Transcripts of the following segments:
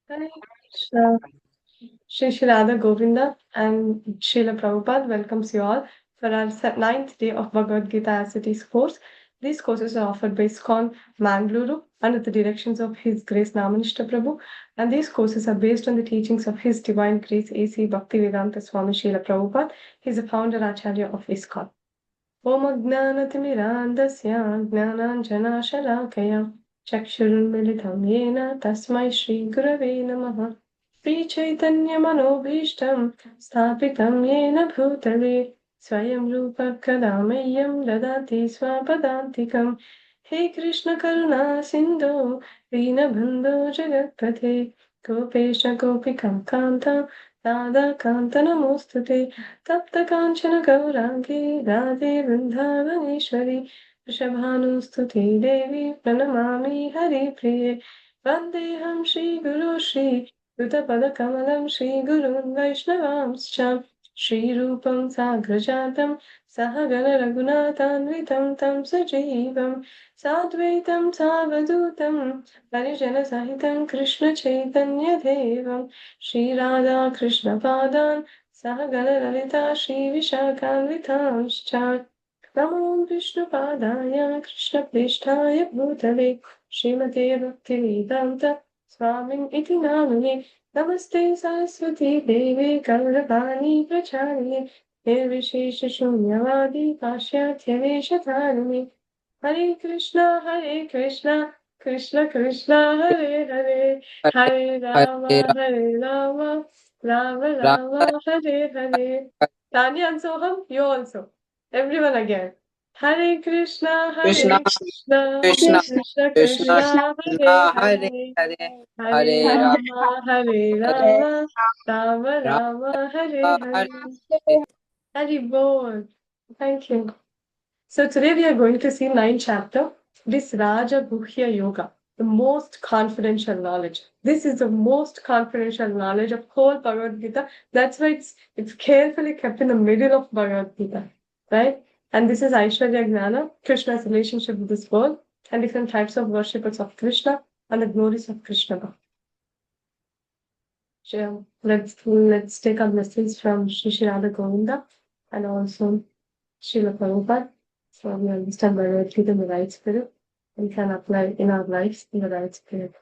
Hi, Shra- Shri Shri Radha Govinda and Srila Prabhupada welcomes you all for our ninth day of Bhagavad Gita as it is course. These courses are offered by ISKCON Mangaluru under the directions of His Grace Namanishta Prabhu, and these courses are based on the teachings of His Divine Grace A.C. Bhaktivedanta Swami Srila Prabhupada. He is the founder Acharya of ISKCON. Om Ajnanatimirandasya Gnananjanashalakaya Chakshurunmilitam Yena Tasmai Shri Gurave Namaha Shri Chaitanya Manobhishtam Sthapitam Yena Bhutale Swayam Rupa Kadamayam Dadati Swapadantikam He Krishna Karuna Sindhu Deenabandhu Jagatpate Gopesha Gopikam Kanta Radha Kanta Namostute तप्त कांचन गौरांगी राधे वृंदावनेश्वरी वृषभानुस्तुते देवी प्रणमामि हरिप्रिये वन्देऽहं श्रीगुरो श्रीयुतपदकमलं श्रीगुरून् वैष्णवांश्च श्रीरूपं साग्रजातं सहगण रघुनाथान्वितं तं सजीवं साद्वैतं सावधूतं परिजनसहितं कृष्णचैतन्यदेवं श्रीराधा कृष्णपादान् सहगण ललिता श्रीविशाखान्वितांश्च नमो विष्णुपादाय कृष्णप्रेष्ठाय भूतले श्रीमते भक्तिवेदान्त स्वामिन् इति नामिने नमस्ते सरस्वती देवे गौरवाणी प्रचारिणे निर्विशेषशून्यवादी पाश्चात्यवेशधारिणे हरे Krishna Krishna Krishna Hare Hare Hare Ram Hare Hare Ram Rama Rama, Rama Hare Hare. Tanya and Soham, you also. Everyone again. Hare Krishna Krishna, Hare Krishna Krishna, Krishna Krishna, Krishna Hare Krishna, Hare Hare Hare, Hare Hare Rama, Rama Hare Hare Rama Rama Rama Hare Rama, Hare. Hare Hare Bol. Thank you. So today we are going to see ninth chapter, this Raja Guhya Yoga, the most confidential knowledge. This is the most confidential knowledge of whole Bhagavad Gita. That's why it's carefully kept in the middle of Bhagavad Gita, right? And this is Aishwarya Gnana, Krishna's relationship with this world, and different types of worshippers of Krishna and the glories of Krishna. So let's take our lessons from Shri Radha Govinda and also Srila Prabhupada. So we understand Bhagavad Gita in the right spirit and can apply in our lives in the right spirit.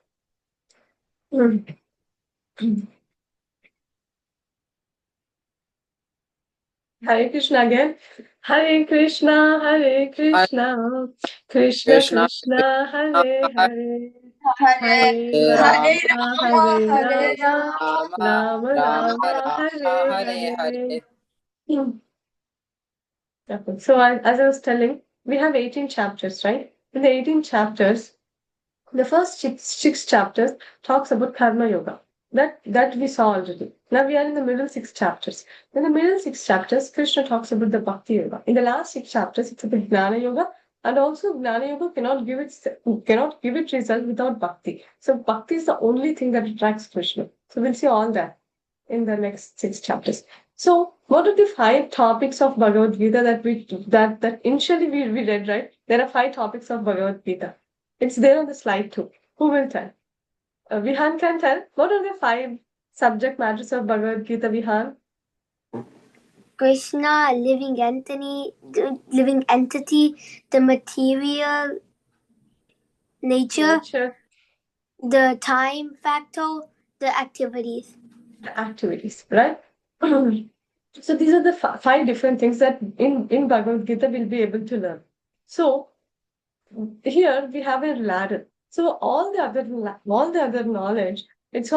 Hare Krishna again. Hare Krishna, Hare Krishna, Krishna Krishna, Krishna, Krishna, Hare Hare, Hare Hare Hare Hare Rama, Rama, Rama, Hare Hare Rama, Rama, Rama Rama, Rama, Rama, Hare Hare Hare. Hare. Okay. So as I was telling, we have 18 chapters, right? In the 18 chapters, the first six chapters talks about karma yoga. That we saw already. Now we are in the middle six chapters. In the middle six chapters, Krishna talks about the bhakti yoga. In the last six chapters, it's about jnana yoga, and also jnana yoga cannot give it result without bhakti. So bhakti is the only thing that attracts Krishna. So we'll see all that in the next six chapters. So, what are the five topics of Bhagavad Gita that initially we read, right? There are five topics of Bhagavad Gita. It's there on the slide too. Who will tell? Vihan can tell. What are the five subject matters of Bhagavad Gita, Vihan? Krishna, living entity, the material nature, Nature, the time factor, the activities. the activities, right? So these are the five different things that in Bhagavad Gita we'll be able to learn. So here we have a ladder. So all the other knowledge, it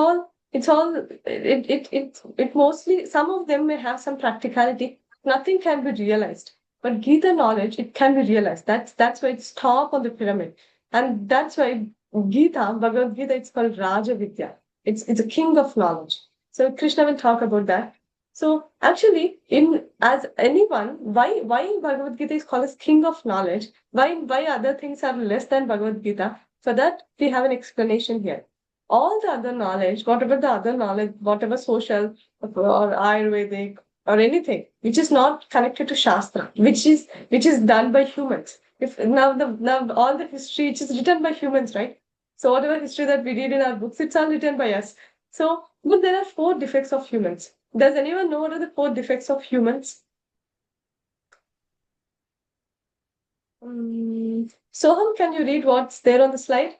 mostly, some of them may have some practicality. Nothing can be realized, but Gita knowledge, it can be realized. That's why it's top on the pyramid, and that's why Bhagavad Gita, it's called Raja Vidya. It's a king of knowledge. So Krishna will talk about that. So actually, in as anyone, why Bhagavad Gita is called as king of knowledge? Why other things are less than Bhagavad Gita? For that, we have an explanation here. All the other knowledge, whatever the other knowledge, whatever social or Ayurvedic or anything, which is not connected to Shastra, which is done by humans. If now all the history, it is written by humans, right? So whatever history that we read in our books, it's all written by us. So, but there are 4 defects of humans. Does anyone know what are the 4 defects of humans? Soham, can you read what's there on the slide?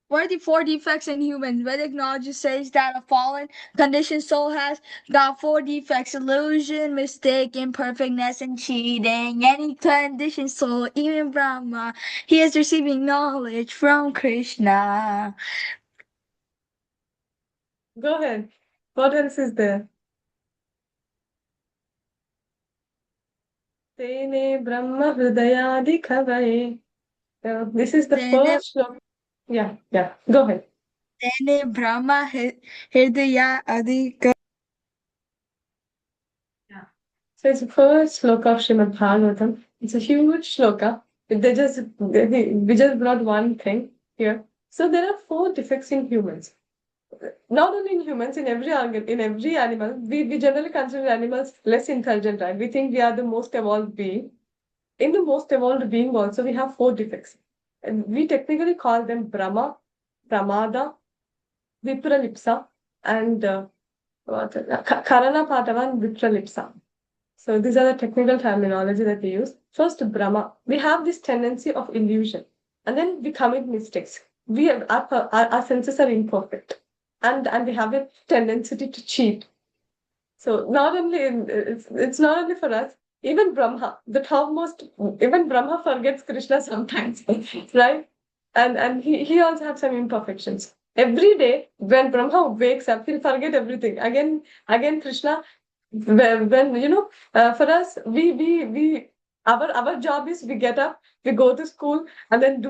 What are the 4 defects in humans? Vedic knowledge says that a fallen, conditioned soul has got 4 defects: illusion, mistake, imperfectness, and cheating. Any conditioned soul, even Brahma, he is receiving knowledge from Krishna. Go ahead. What else is there? Tene Brahma Hridayadi Kavaye. This is the Tene- first shloka. Yeah. Go ahead. Tene Brahma Hridaya Adhika. Yeah. So it's the first shloka of Srimad Bhagavatam. It's a huge shloka. We just brought one thing here. So there are 4 defects in humans. Not only in humans, in every animal. We generally consider animals less intelligent, right? We think we are the most evolved being. In the most evolved being also, we have 4 defects. And we technically call them Brahma, Pramada, Vipralipsa, and Karana Patava and Vipralipsa. So these are the technical terminology that we use. First, Brahma. We have this tendency of illusion, and then we commit mistakes. Our senses are imperfect, and we have a tendency to cheat. So not only it's not only for us. Even Brahma, the topmost, even Brahma forgets Krishna sometimes, right? And he also has some imperfections. Every day when Brahma wakes up, he'll forget everything. Again Krishna, when for us, we our job is we get up, we go to school, and then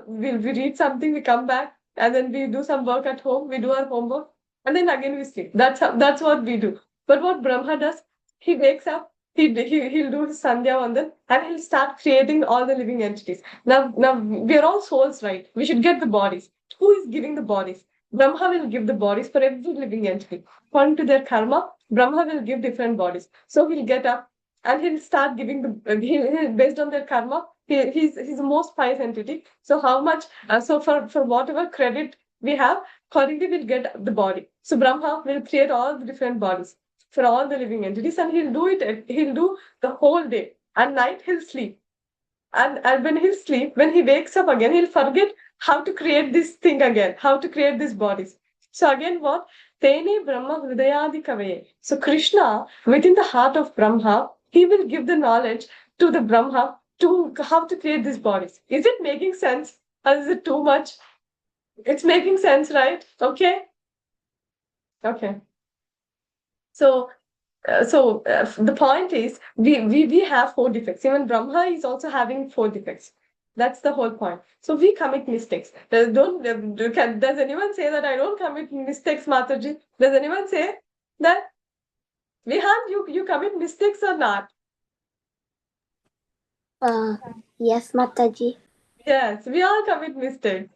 we read something, we come back, and then we do some work at home, we do our homework, and then again we sleep. That's what we do. But what Brahma does, he wakes up, he'll do his Sandhya Vandan, and he'll start creating all the living entities. Now we are all souls, right? We should get the bodies. Who is giving the bodies? Brahma will give the bodies for every living entity. According to their karma, Brahma will give different bodies. So he'll get up and he'll start giving based on their karma. He's the most pious entity. So how much? So for whatever credit we have, accordingly we'll get the body. So Brahma will create all the different bodies for all the living entities, and he'll do it. He'll do the whole day. At night he'll sleep, and when he'll sleep, when he wakes up again, he'll forget how to create this thing again, how to create these bodies. So again, what? Tene Brahma Hridayadi Kavaye. So Krishna, within the heart of Brahma, he will give the knowledge to the Brahma to how to create these bodies. Is it making sense? Or is it too much? It's making sense, right? Okay. Okay. So the point is, we have 4 defects. Even Brahma is also having 4 defects. That's the whole point. So we commit mistakes. Does anyone say that I don't commit mistakes, Mataji? Does anyone say that? Vihan, you commit mistakes or not? Yes, Mataji. Yes, we all commit mistakes.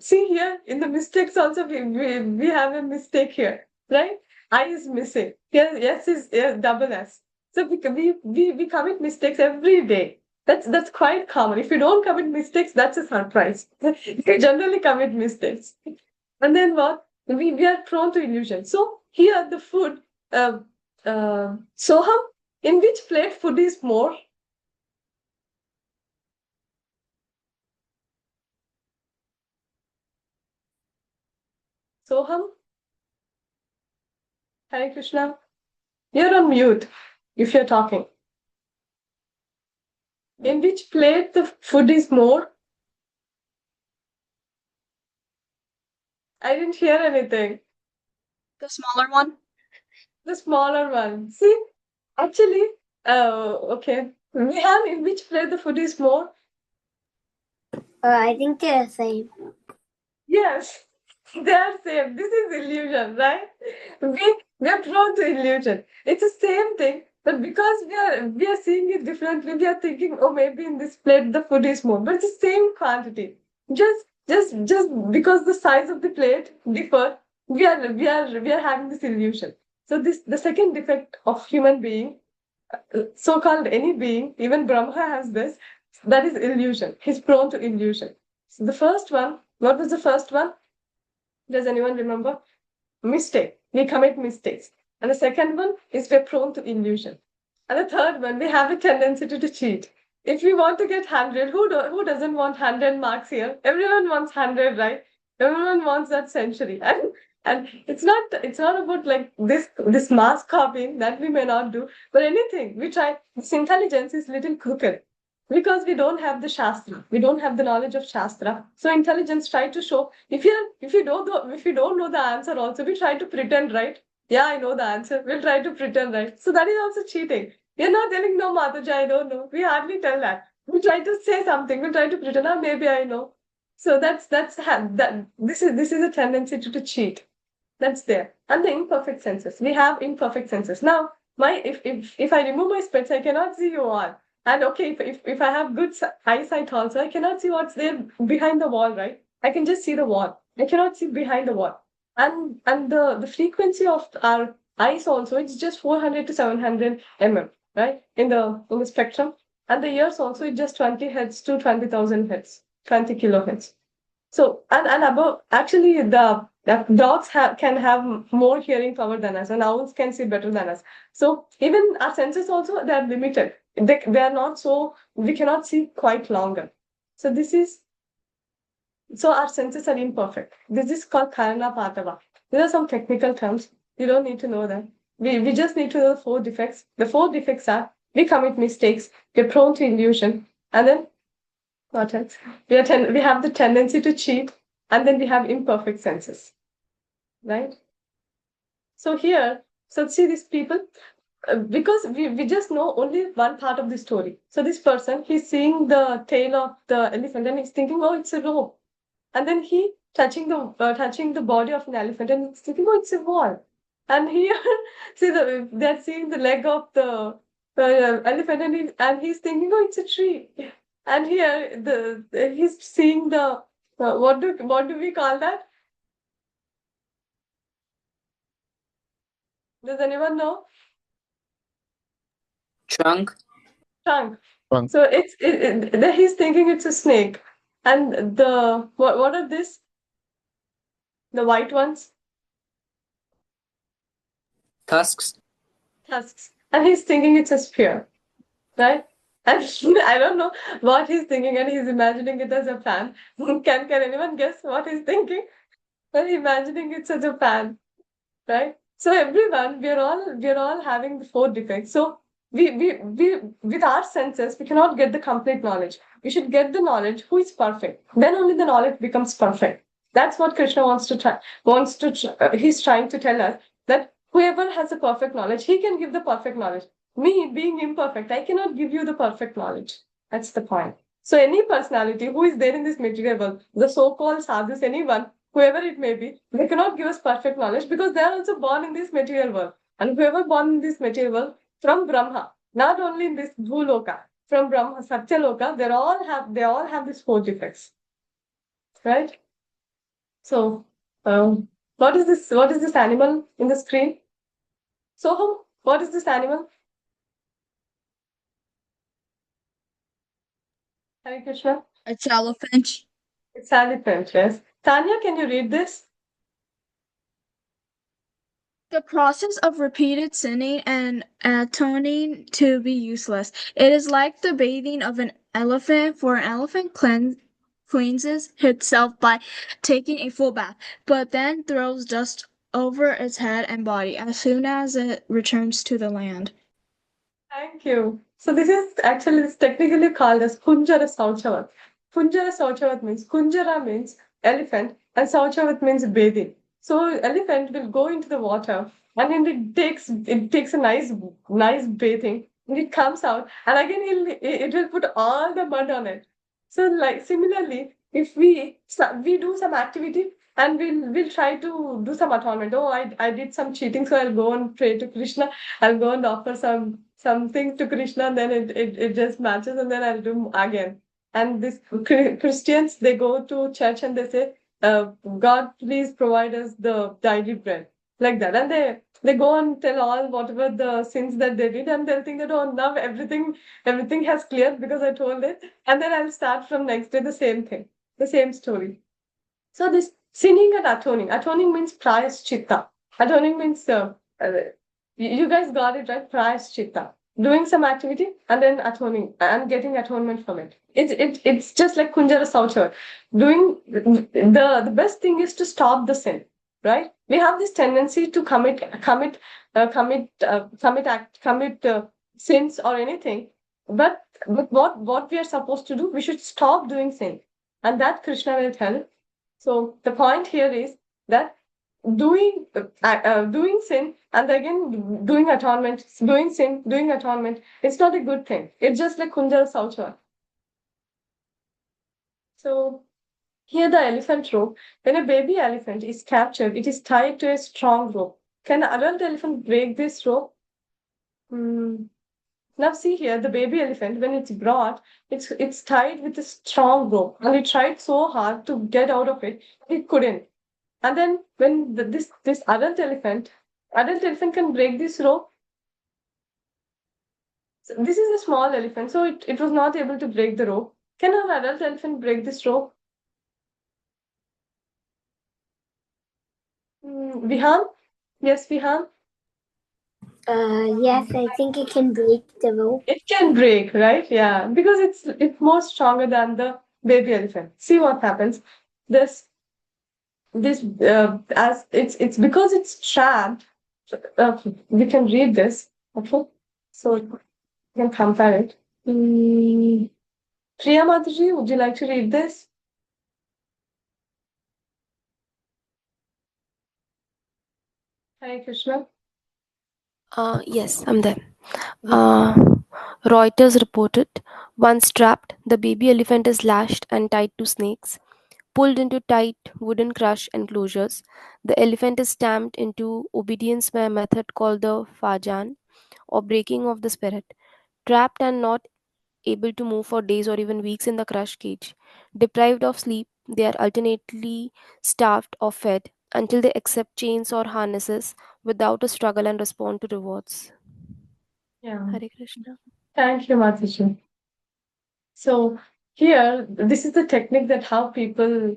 See here, in the mistakes also, we have a mistake here, right? I is missing. Here, yes is double S. So we commit mistakes every day. That's quite common. If you don't commit mistakes, that's a surprise. You generally commit mistakes. And then what? We are prone to illusion. So here the food, Soham, in which plate food is more? Soham? Hare Krishna? You're on mute if you're talking. In which plate the food is more? I didn't hear anything. The smaller one. The smaller one. See, actually, okay. We have in which plate the food is more? I think they're the same. Yes, they are same. This is illusion, right? We are prone to illusion. It's the same thing, but because we are seeing it differently, we are thinking, oh, maybe in this plate the food is more, but it's the same quantity. Just because the size of the plate differ, we are having this illusion. So this the second defect of human being, so-called any being, even Brahma has this. That is illusion. He's prone to illusion. So the first one, What was the first one? Does anyone remember? Mistake. We commit mistakes. And the second one is we're prone to illusion. And the third one, we have a tendency to cheat. If we want to get 100, who doesn't want 100 marks here? Everyone wants 100, right? Everyone wants that century. And it's not about like this mass copying that we may not do, but anything we try. This intelligence is little crooked because we don't have the shastra, we don't have the knowledge of shastra. So intelligence try to show if you don't know the answer also, we try to pretend, right? Yeah, I know the answer. We'll try to pretend, right? So that is also cheating. We're not telling no, Mataji, I don't know. We hardly tell that. We try to say something. We try to pretend, oh, maybe I know. So that. This is a tendency to cheat. That's there. And the imperfect senses. We have imperfect senses. Now, my if I remove my specs, I cannot see you all. And okay, if I have good eyesight also, I cannot see what's there behind the wall, right? I can just see the wall. I cannot see behind the wall. And the frequency of our eyes also, it's just 400 to 700 right? In the spectrum. And the ears also, it's just 20 hertz to 20,000 hertz, 20 kilohertz. So and above, actually the dogs can have more hearing power than us, and owls can see better than us. So even our senses also, they are limited. They are not so, we cannot see quite longer. So our senses are imperfect. This is called karana patava. These are some technical terms. You don't need to know them. We just need to know the four defects. The four defects are we commit mistakes, we're prone to illusion, and then what else? We have the tendency to cheat, and then we have imperfect senses, right? So here, so see these people, because we just know only one part of the story. So this person, he's seeing the tail of the elephant, and he's thinking, oh, it's a rope. And then he touching the body of an elephant, and he's thinking, oh, it's a wall. And here, they're seeing the leg of the elephant, and he's thinking, oh, it's a tree. And here, he's seeing the what do we call that? Does anyone know? Trunk. Trunk. Trunk. So he's thinking it's a snake, and what are this? The white ones, Tusks. tusks, and he's thinking it's a spear, right? And I don't know what he's thinking, and he's imagining it as a fan. Can anyone guess what he's thinking? Well, imagining it's as a fan, right? So everyone, we're all having the four defects. So we with our senses, we cannot get the complete knowledge. We should get the knowledge who is perfect. Then only the knowledge becomes perfect. That's what Krishna he's trying to tell us that whoever has the perfect knowledge, he can give the perfect knowledge. Me being imperfect, I cannot give you the perfect knowledge. That's the point. So any personality who is there in this material world, the so-called sadhus, anyone, whoever it may be, they cannot give us perfect knowledge because they are also born in this material world. And whoever born in this material world from Brahma, not only in this Bhuloka, from Brahma, Satyaloka, they all have these four defects. Right? So what is this? What is this animal in the screen? Soham, what is this animal? Hare Krishna. It's elephant. It's elephant, yes. Tanya, can you read this? The process of repeated sinning and atoning to be useless. It is like the bathing of an elephant, for an elephant cleanses itself by taking a full bath, but then throws dust over its head and body as soon as it returns to the land. Thank you. So it's technically called as Kunjara Sauchavat. Kunjara Sauchavat means Kunjara means elephant and Sauchavat means bathing. So elephant will go into the water and then it takes a nice bathing and it comes out and again it will put all the mud on it. So like similarly, if we do some activity and we'll try to do some atonement. Oh, I did some cheating, so I'll go and pray to Krishna. I'll go and offer something to Krishna, and then it just matches, and then I'll do again. And these Christians, they go to church and they say, God, please provide us the daily bread, like that. And they go and tell all whatever the sins that they did, and they'll think that, oh, now everything has cleared because I told it, and then I'll start from next day the same thing, the same story. So this sinning and atoning. Atoning means prayaschita. Atoning means you guys got it right. Prayaschita. Doing some activity and then atoning and getting atonement from it. It's just like Kunjara Sauchar. Doing the best thing is to stop the sin, right? We have this tendency to commit sins or anything, but what we are supposed to do, we should stop doing sin, and that Krishna will tell. So the point here is that doing sin and again doing atonement, doing sin, doing atonement, it's not a good thing. It's just like Kunjara Sauchar. So here the elephant rope. When a baby elephant is captured, it is tied to a strong rope. Can an adult elephant break this rope? Hmm. Now see here, the baby elephant, when it's brought, it's tied with a strong rope, and it tried so hard to get out of it, it couldn't. And then when this adult elephant can break this rope. So this is a small elephant, so it was not able to break the rope. Can an adult elephant break this rope? Vihan? Yes, Vihan? Yes, I think it can break the rope. It can break, right? Yeah, because it's more stronger than the baby elephant. See what happens. This as it's because it's trapped. We can read this. Okay, so we can compare it. Priya Mataji, would you like to read this? Hare Krishna. Yes, I'm there. Uh, Reuters reported once trapped, the baby elephant is lashed and tied to snakes. Pulled into tight wooden crush enclosures, the elephant is stamped into obedience by a method called the fajan, or breaking of the spirit. Trapped and not able to move for days or even weeks in the crush cage. Deprived of sleep, they are alternately starved or fed until they accept chains or harnesses without a struggle and respond to rewards. Yeah. Hare Krishna. Thank you, Mataji. So here, this is the technique that how people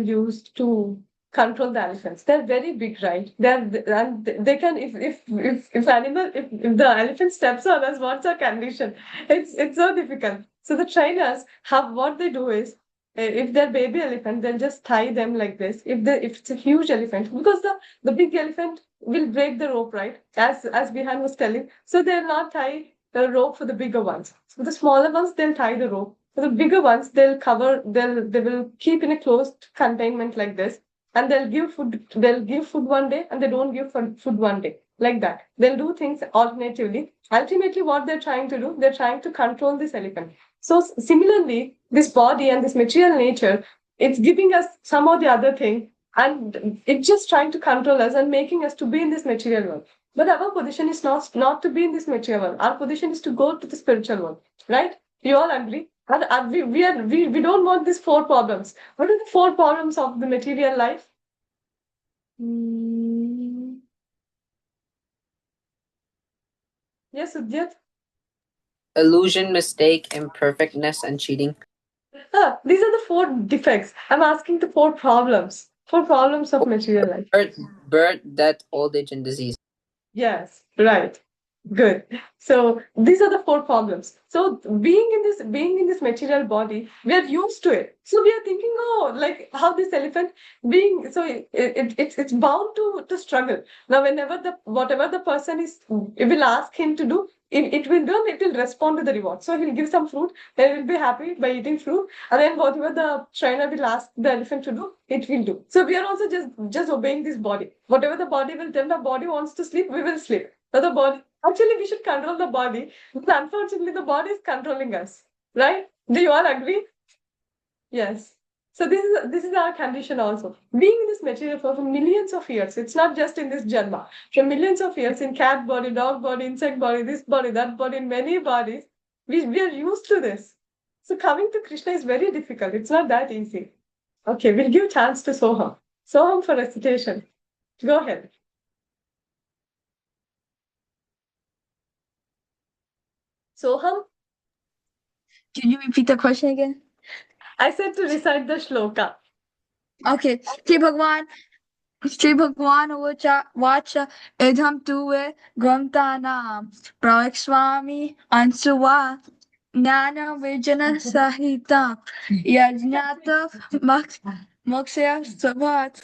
used to control the elephants. They're very big, right? And they can if the elephant steps on us, what's our condition? It's so difficult. So the trainers have what they do is if they're baby elephant, they'll just tie them like this. If it's a huge elephant, because the big elephant will break the rope, right? As Bihan was telling. So they'll not tie the rope for the bigger ones. So the smaller ones, they'll tie the rope. For the bigger ones, they will keep in a closed containment like this, and they'll give food. They'll give food one day, and they don't give food one day. Like that, they'll do things alternatively. Ultimately, what they're trying to do, they're trying to control this elephant. So similarly, this body and this material nature, it's giving us some or the other thing, and it's just trying to control us and making us to be in this material world. But our position is not to be in this material world. Our position is to go to the spiritual world, right? You all agree? And we don't want these four problems. What are the four problems of the material life? Hmm. Yes, Udyat? Illusion, mistake, imperfectness, and cheating. These are the four defects. I'm asking the four problems. Four problems of material life. Birth, death, old age, and disease. Yes, right. Good. So these are the four problems. So being in this material body, we are used to it. So we are thinking, oh, like how this elephant being so it's bound to struggle. Now, whenever the whatever the person is it will ask him to do, it will do, it will respond to the reward. So he'll give some fruit, then he'll be happy by eating fruit, and then whatever the trainer will ask the elephant to do, it will do. So we are also just obeying this body. Whatever the body will tell, the body wants to sleep, we will sleep. So the body, actually, we should control the body, but unfortunately, the body is controlling us. Right? Do you all agree? Yes. So this is our condition also. Being in this material for millions of years, it's not just in this janma. For millions of years, in cat body, dog body, insect body, this body, that body, in many bodies, we are used to this. So coming to Krishna is very difficult. It's not that easy. Okay, we'll give chance to Soham. Soham for recitation. Go ahead. Soham, Can you repeat the question again? I said to recite the shloka. Okay. Shri Bhagwan Vacha Idham Tuve Grantanam Swami Ansuva Jnana Vijana Sahita Yajnata Moksha Sabhat.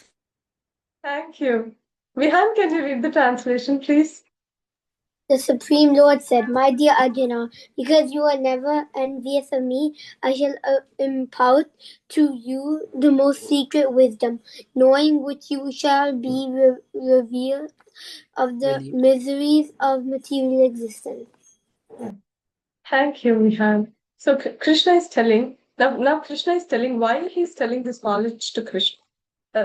Thank you. Vihan, can you read the translation, please? The Supreme Lord said, "My dear Arjuna, because you are never envious of me, I shall impart to you the most secret wisdom, knowing which you shall be revealed of the Relieved. miseries of material existence." Thank you, Vihan. So Krishna is telling, now Krishna is telling why he's telling this knowledge to Krishna.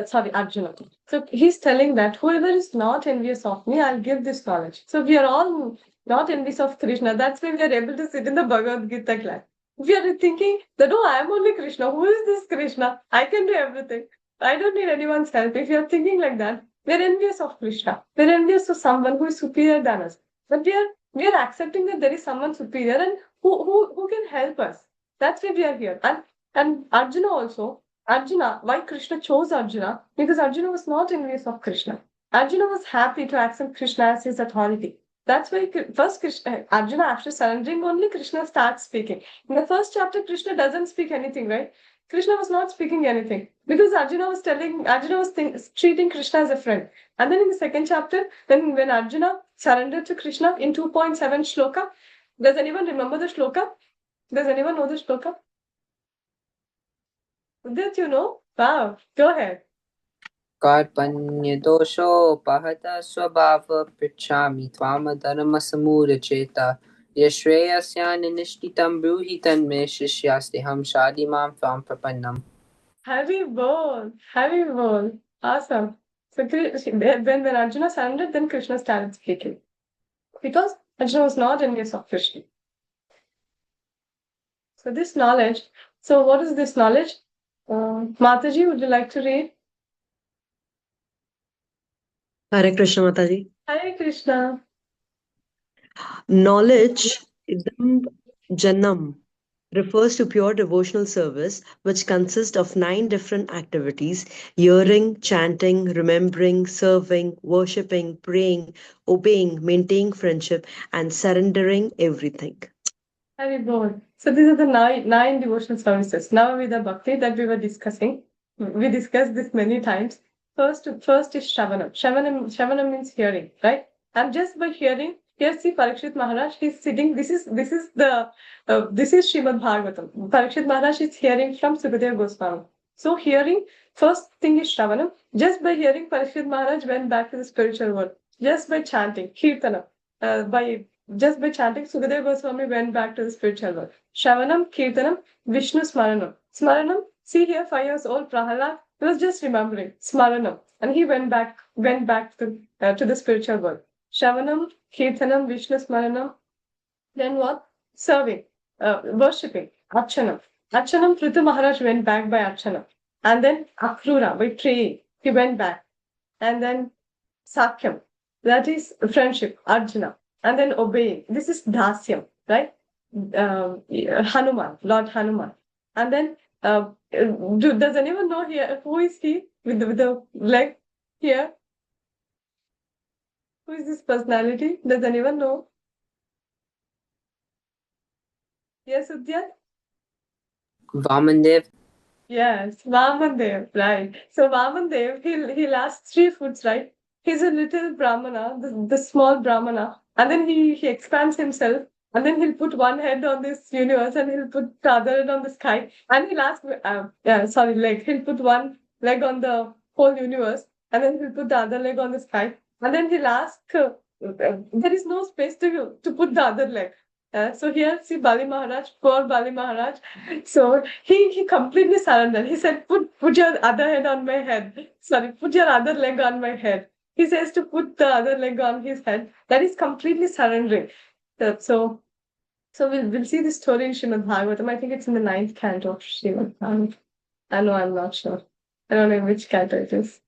Sorry, Arjuna. So he's telling that whoever is not envious of me, I'll give this knowledge. So we are all not envious of Krishna. That's why we are able to sit in the Bhagavad Gita class. We are thinking that, oh, I am only Krishna. Who is this Krishna? I can do everything. I don't need anyone's help. If you are thinking like that, we're envious of Krishna. We're envious of someone who is superior than us. But we are accepting that there is someone superior and who can help us. That's why we are here. And Arjuna also. Arjuna, why Krishna chose Arjuna? Because Arjuna was not envious of Krishna. Arjuna was happy to accept Krishna as his authority. That's why first Arjuna, after surrendering, only Krishna starts speaking. In the first chapter, Krishna doesn't speak anything, right? Krishna was not speaking anything because Arjuna was treating Krishna as a friend. And then in the second chapter, when Arjuna surrendered to Krishna in 2.7 shloka, does anyone remember the shloka? Does anyone know the shloka? Did you know? Wow, go ahead. कार्पण्यदोषोपहत स्वभाव पृच्छामि त्वामधर्मसमूढचेता यश्रेयस्यान्निष्ठितं ब्रूहि तन्मे शिष्यास्तेऽहं शाधि मां त्वां प्रपन्नम्. Hari bol, Hari bol. Awesome. So when Arjuna surrendered, then Krishna started speaking. Because Arjuna was not envious of Krishna. So this knowledge, so what is this knowledge? Mataji, would you like to read? Hare Krishna Mathaji. Hare Krishna. Knowledge, idam janam, refers to pure devotional service, which consists of 9 different activities: hearing, chanting, remembering, serving, worshipping, praying, obeying, maintaining friendship, and surrendering everything. Hari bol. So these are the nine devotional services. Now with the bhakti that we were discussing, we discussed this many times. First is Shravanam. Shravanam means hearing, right? And just by hearing, here see Parikshit Maharaj, he's sitting. This is Srimad Bhagavatam. Parikshit Maharaj is hearing from Sukadeva Goswami. So hearing, first thing is Shravanam. Just by hearing, Parikshit Maharaj went back to the spiritual world. Just by chanting, Kirtana, just by chanting, Sukadeva Goswami went back to the spiritual world. Shravanam, Kirtanam, Vishnu Smaranam. Smaranam, see here, 5 years old Prahalad, he was just remembering Smaranam, and he went back to the spiritual world. Shravanam, Kirtanam, Vishnu Smaranam. Then what? Serving, worshipping, Archanam. Archanam, Prithu Maharaj went back by Archanam. And then Akrura, by praying, he went back. And then Sakyam, that is friendship, Arjuna. And then obeying. This is Dasyam, right? Hanuman, Lord Hanuman. And then, does anyone know here who is he with the leg here? Who is this personality? Does anyone know? Yes, Udyan? Vamandev. Yes, Vamandev, right. So Vamandev, he lasts 3 foots, right? He's a little Brahmana, the small Brahmana, and then he expands himself, and then he'll put one head on this universe, and he'll put the other head on the sky, and he'll ask, leg. He'll put one leg on the whole universe, and then he'll put the other leg on the sky, and then he'll ask, there is no space to put the other leg. So here, see Bali Maharaj, poor Bali Maharaj. So he completely surrendered. He said, put your other head on my head. Sorry, put your other leg on my head. He says to put the other leg on his head. That is completely surrendering. So we'll see this story in Srimad Bhagavatam. I think it's in the 9th canto of Srimad Bhagavatam. I know, I'm not sure. I don't know which canto it is.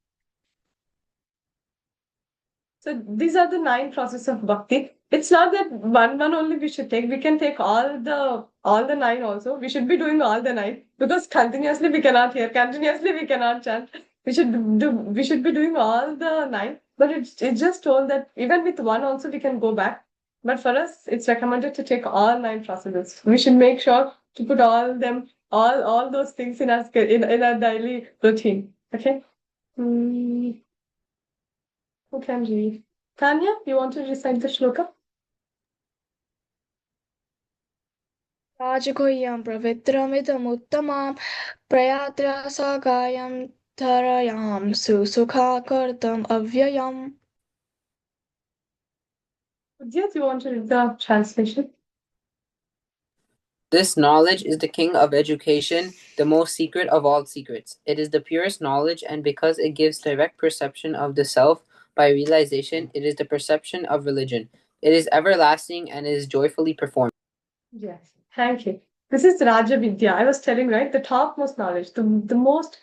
So these are the 9 processes of bhakti. it's not that one only we should take. We can take all the 9 also. We should be doing all the 9 because continuously we cannot hear, continuously we cannot chant. We should be doing all the 9. But it's just told that even with one also we can go back. But for us, it's recommended to take all 9 procedures. We should make sure to put all those things in our daily routine. Okay. Who can read? Tanya, you want to recite the shloka? Rajaguhyam pravitramidamuttamam prayatrasagayam dharayam susukhakartam avyayam. Yes, you want to read the translation? This knowledge is the king of education, the most secret of all secrets. It is the purest knowledge, and because it gives direct perception of the self by realization, it is the perception of religion. It is everlasting and is joyfully performed. Yes, thank you. This is Raja Vidya. I was telling, right, the topmost knowledge, the most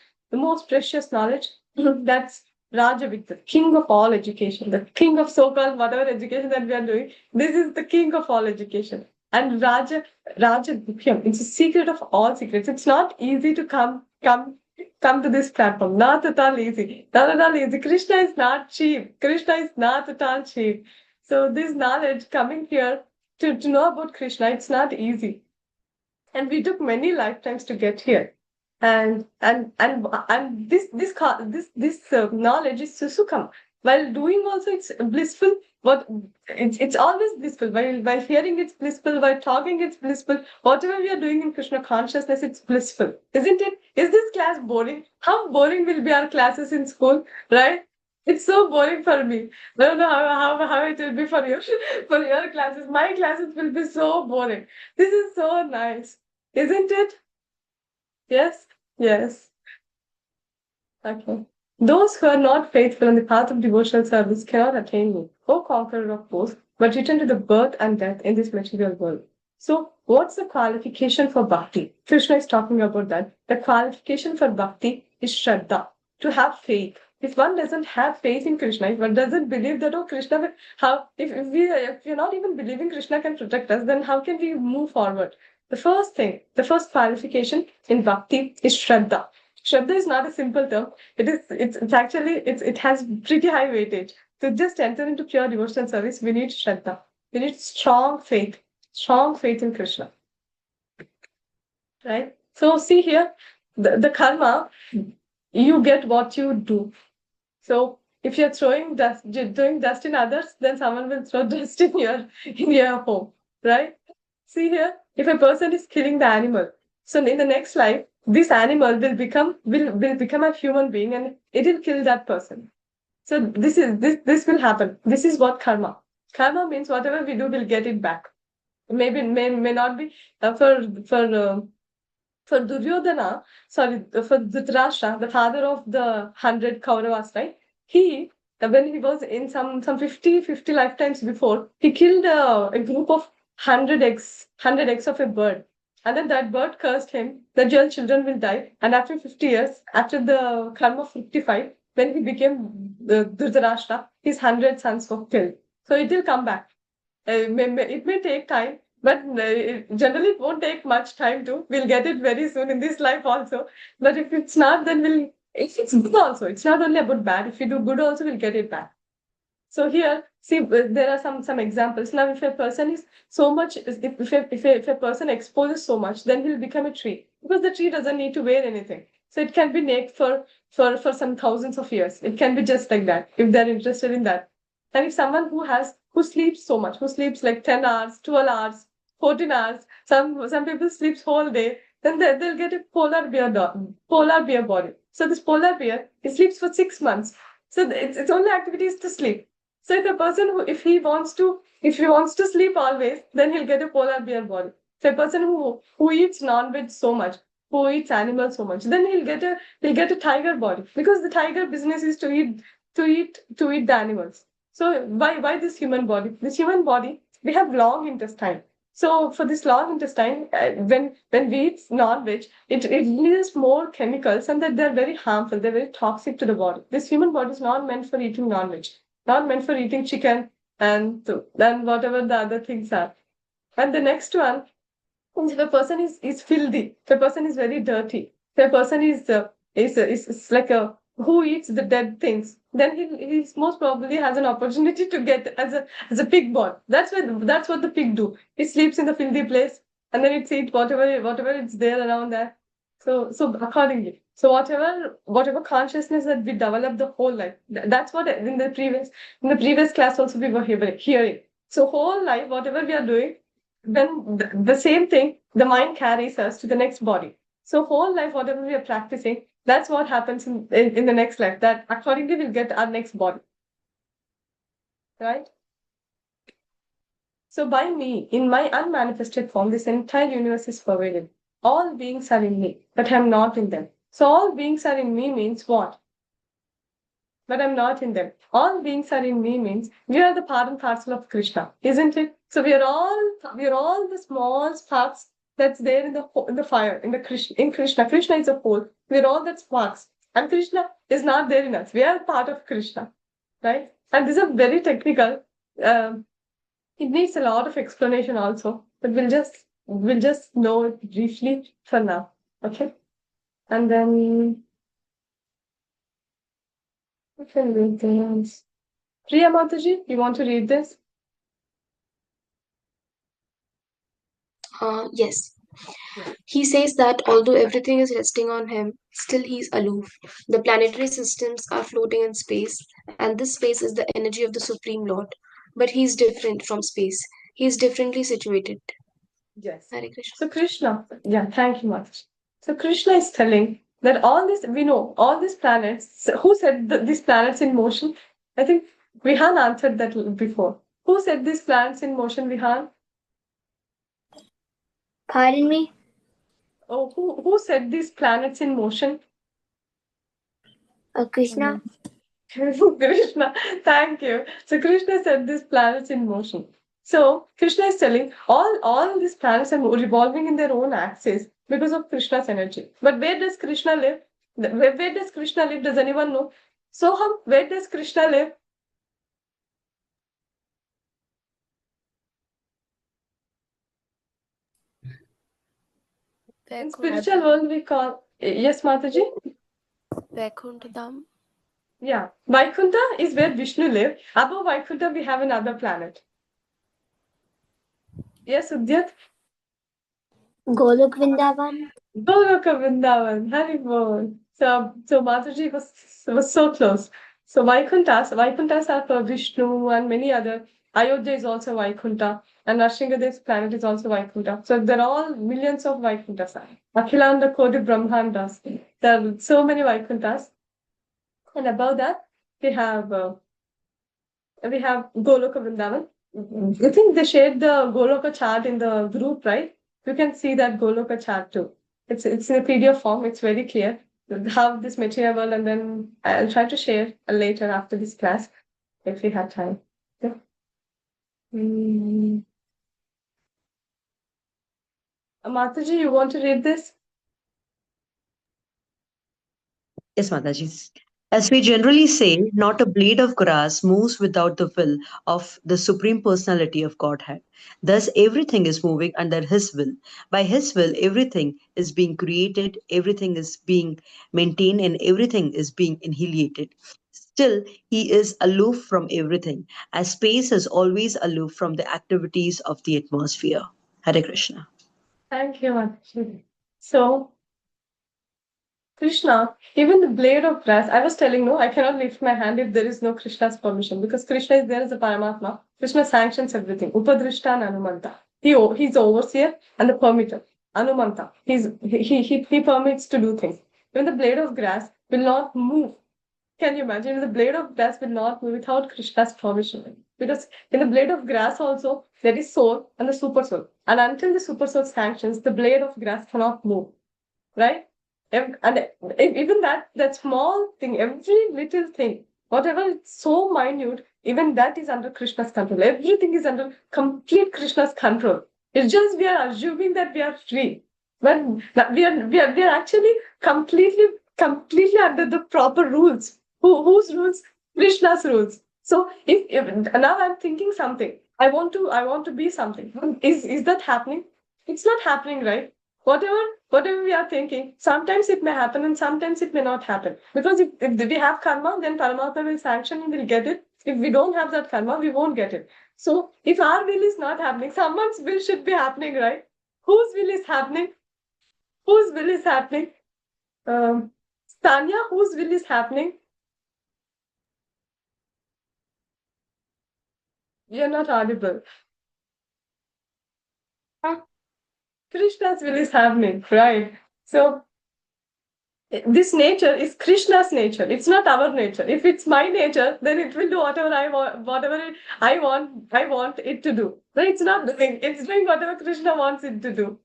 precious knowledge. That's Raja Vidya, king of all education, the king of so-called whatever education that we are doing. This is the king of all education. And Raja Vidya, it's a secret of all secrets. It's not easy to come to this platform. Not at all easy. Not at all easy. Krishna is not cheap. Krishna is not at all cheap. So this knowledge coming here to know about Krishna, it's not easy. And we took many lifetimes to get here. And this knowledge is susukam. While doing also it's blissful. What it's always blissful. While hearing it's blissful. While talking it's blissful. Whatever we are doing in Krishna consciousness, it's blissful, isn't it? Is this class boring? How boring will be our classes in school, right? It's so boring for me. I don't know how it will be for you. For your classes, my classes will be so boring. This is so nice, isn't it? Yes, yes. Okay. Those who are not faithful in the path of devotional service cannot attain me, O conqueror of foes, but return to the birth and death in this material world. So, what's the qualification for bhakti? Krishna is talking about that. The qualification for bhakti is shraddha, to have faith. If one doesn't have faith in Krishna, if one doesn't believe that, oh, Krishna will, how, if we're not even believing Krishna can protect us, then how can we move forward? The first qualification in bhakti is shraddha. Shraddha is not a simple term. It has pretty high weightage. To just enter into pure devotional service, we need shraddha. We need strong faith in Krishna. Right? So see here, the karma, you get what you do. So if you're throwing dust in others, then someone will throw dust in your home. Right? See here, if a person is killing the animal, so in the next life, this animal will become a human being and it will kill that person. So this will happen. This is what karma. Karma means whatever we do, we'll get it back. Maybe may not be for Duryodhana, for Dhritarashtra, the father of the 100 Kauravas, right? When he was in some 50 lifetimes before, he killed a group of 100 eggs of a bird. And then that bird cursed him that your children will die. And after 50 years, after the karma 55, when he became Dhritarashtra, his 100 sons were killed. So it will come back. It may take time, but generally it won't take much time too. We'll get it very soon in this life also. But if it's not, then it's good also. It's not only about bad. If we do good also, we'll get it back. So here, see, there are some examples. Now, if a person is so much, if a person exposes so much, then he'll become a tree because the tree doesn't need to wear anything. So it can be naked for some thousands of years. It can be just like that if they're interested in that. And if someone who sleeps so much, who sleeps like 10 hours, 12 hours, 14 hours, some people sleeps whole day, then they'll get a polar bear body. So this polar bear, he sleeps for 6 months. So its only activity is to sleep. So if a person if he wants to sleep always, then he'll get a polar bear body. So a person who eats non-veg so much, who eats animals so much, then he'll get a tiger body because the tiger business is to eat the animals. So why this human body? This human body, we have long intestine. So for this long intestine, when we eat non-veg, it releases more chemicals and that they're very harmful. They're very toxic to the body. This human body is not meant for eating non-veg, not meant for eating chicken, and then whatever the other things are. And the next one, if a person is filthy, if a person is very dirty, if a person is like a who eats the dead things, then he's most probably has an opportunity to get as a pig born. That's what the pig do. It sleeps in the filthy place and then it eats whatever it's there around there. So accordingly, so whatever consciousness that we develop the whole life, that's what in the previous class also we were hearing. So whole life, whatever we are doing, then the same thing, the mind carries us to the next body. So whole life, whatever we are practicing, that's what happens in the next life. That accordingly we'll get our next body. Right? So by me, in my unmanifested form, this entire universe is pervaded. All beings are in me, but I'm not in them. So all beings are in me means what? But I'm not in them. All beings are in me means we are the part and parcel of Krishna, isn't it? So we are all the small sparks that's there in the fire, in Krishna. Krishna is a whole. We are all that sparks. And Krishna is not there in us. We are part of Krishna. Right? And this is very technical. It needs a lot of explanation also, but we'll just know it briefly for now. Okay? And then we can read this. Priya Mataji, you want to read this? Yes. He says that although everything is resting on him, still he's aloof. The planetary systems are floating in space, and this space is the energy of the Supreme Lord. But he's different from space. He's differently situated. Yes. Hare Krishna. So Krishna, yeah, thank you much. So Krishna is telling that all this, we know, all these planets, who set these planets in motion? I think Vihan answered that before. Who set these planets in motion, Vihan? Pardon me? Oh, who set these planets in motion? Krishna? Krishna, thank you. So Krishna set these planets in motion. So Krishna is telling all these planets are revolving in their own axis because of Krishna's energy. But where does Krishna live? Where does Krishna live? Does anyone know? So where does Krishna live? In spiritual world we call, yes, Mataji? Vaikuntadam. Yeah. Vaikuntha is where Vishnu lives. Above Vaikuntha we have another planet. Yes, Udyat? Golok Vrindavan? Goloka Vrindavan, Hari Bol. So Mataji was so close. So Vaikunthas are for Vishnu and many other. Ayodhya is also Vaikunta, and Nrsingadev's planet is also Vaikunta. So there are all millions of Vaikuntas. Akhilanda Kodi Brahmandas. There are so many Vaikuntas. And above that, we have Goloka Vrindavan. I think they shared the Goloka chart in the group, right? You can see that Goloka chart too. It's in a PDF form. It's very clear how this material world, and then I'll try to share later after this class if we have time. Yeah. Mataji, you want to read this? Yes, Mataji. As we generally say, not a blade of grass moves without the will of the Supreme Personality of Godhead. Thus, everything is moving under His will. By His will, everything is being created, everything is being maintained, and everything is being annihilated. Still, He is aloof from everything, as space is always aloof from the activities of the atmosphere. Hare Krishna. Thank you, Mataji. So, Krishna, even the blade of grass, I was telling, no, I cannot lift my hand if there is no Krishna's permission, because Krishna is there as a Paramatma. Krishna sanctions everything. Upadrishta and Anumanta. He's the overseer and the permitter. Anumanta. He permits to do things. Even the blade of grass will not move. Can you imagine? The blade of grass will not move without Krishna's permission. Because in the blade of grass also, there is soul and the super soul. And until the super soul sanctions, the blade of grass cannot move. Right? And even that small thing, every little thing, whatever it's so minute, even that is under Krishna's control. Everything is under complete Krishna's control. It's just we are assuming that we are free, but we are actually completely under the proper rules. Whose rules? Krishna's rules. So if now I'm thinking something, I want to be something. Is that happening? It's not happening, right? Whatever we are thinking, sometimes it may happen and sometimes it may not happen. Because if we have karma, then Paramatma will sanction and we'll get it. If we don't have that karma, we won't get it. So if our will is not happening, someone's will should be happening, right? Whose will is happening? Whose will is happening? Tanya, whose will is happening? You're not audible. Krishna's will is happening, right? So this nature is Krishna's nature. It's not our nature. If it's my nature, then it will do whatever I want, I want it to do. But it's not doing. It's doing whatever Krishna wants it to do,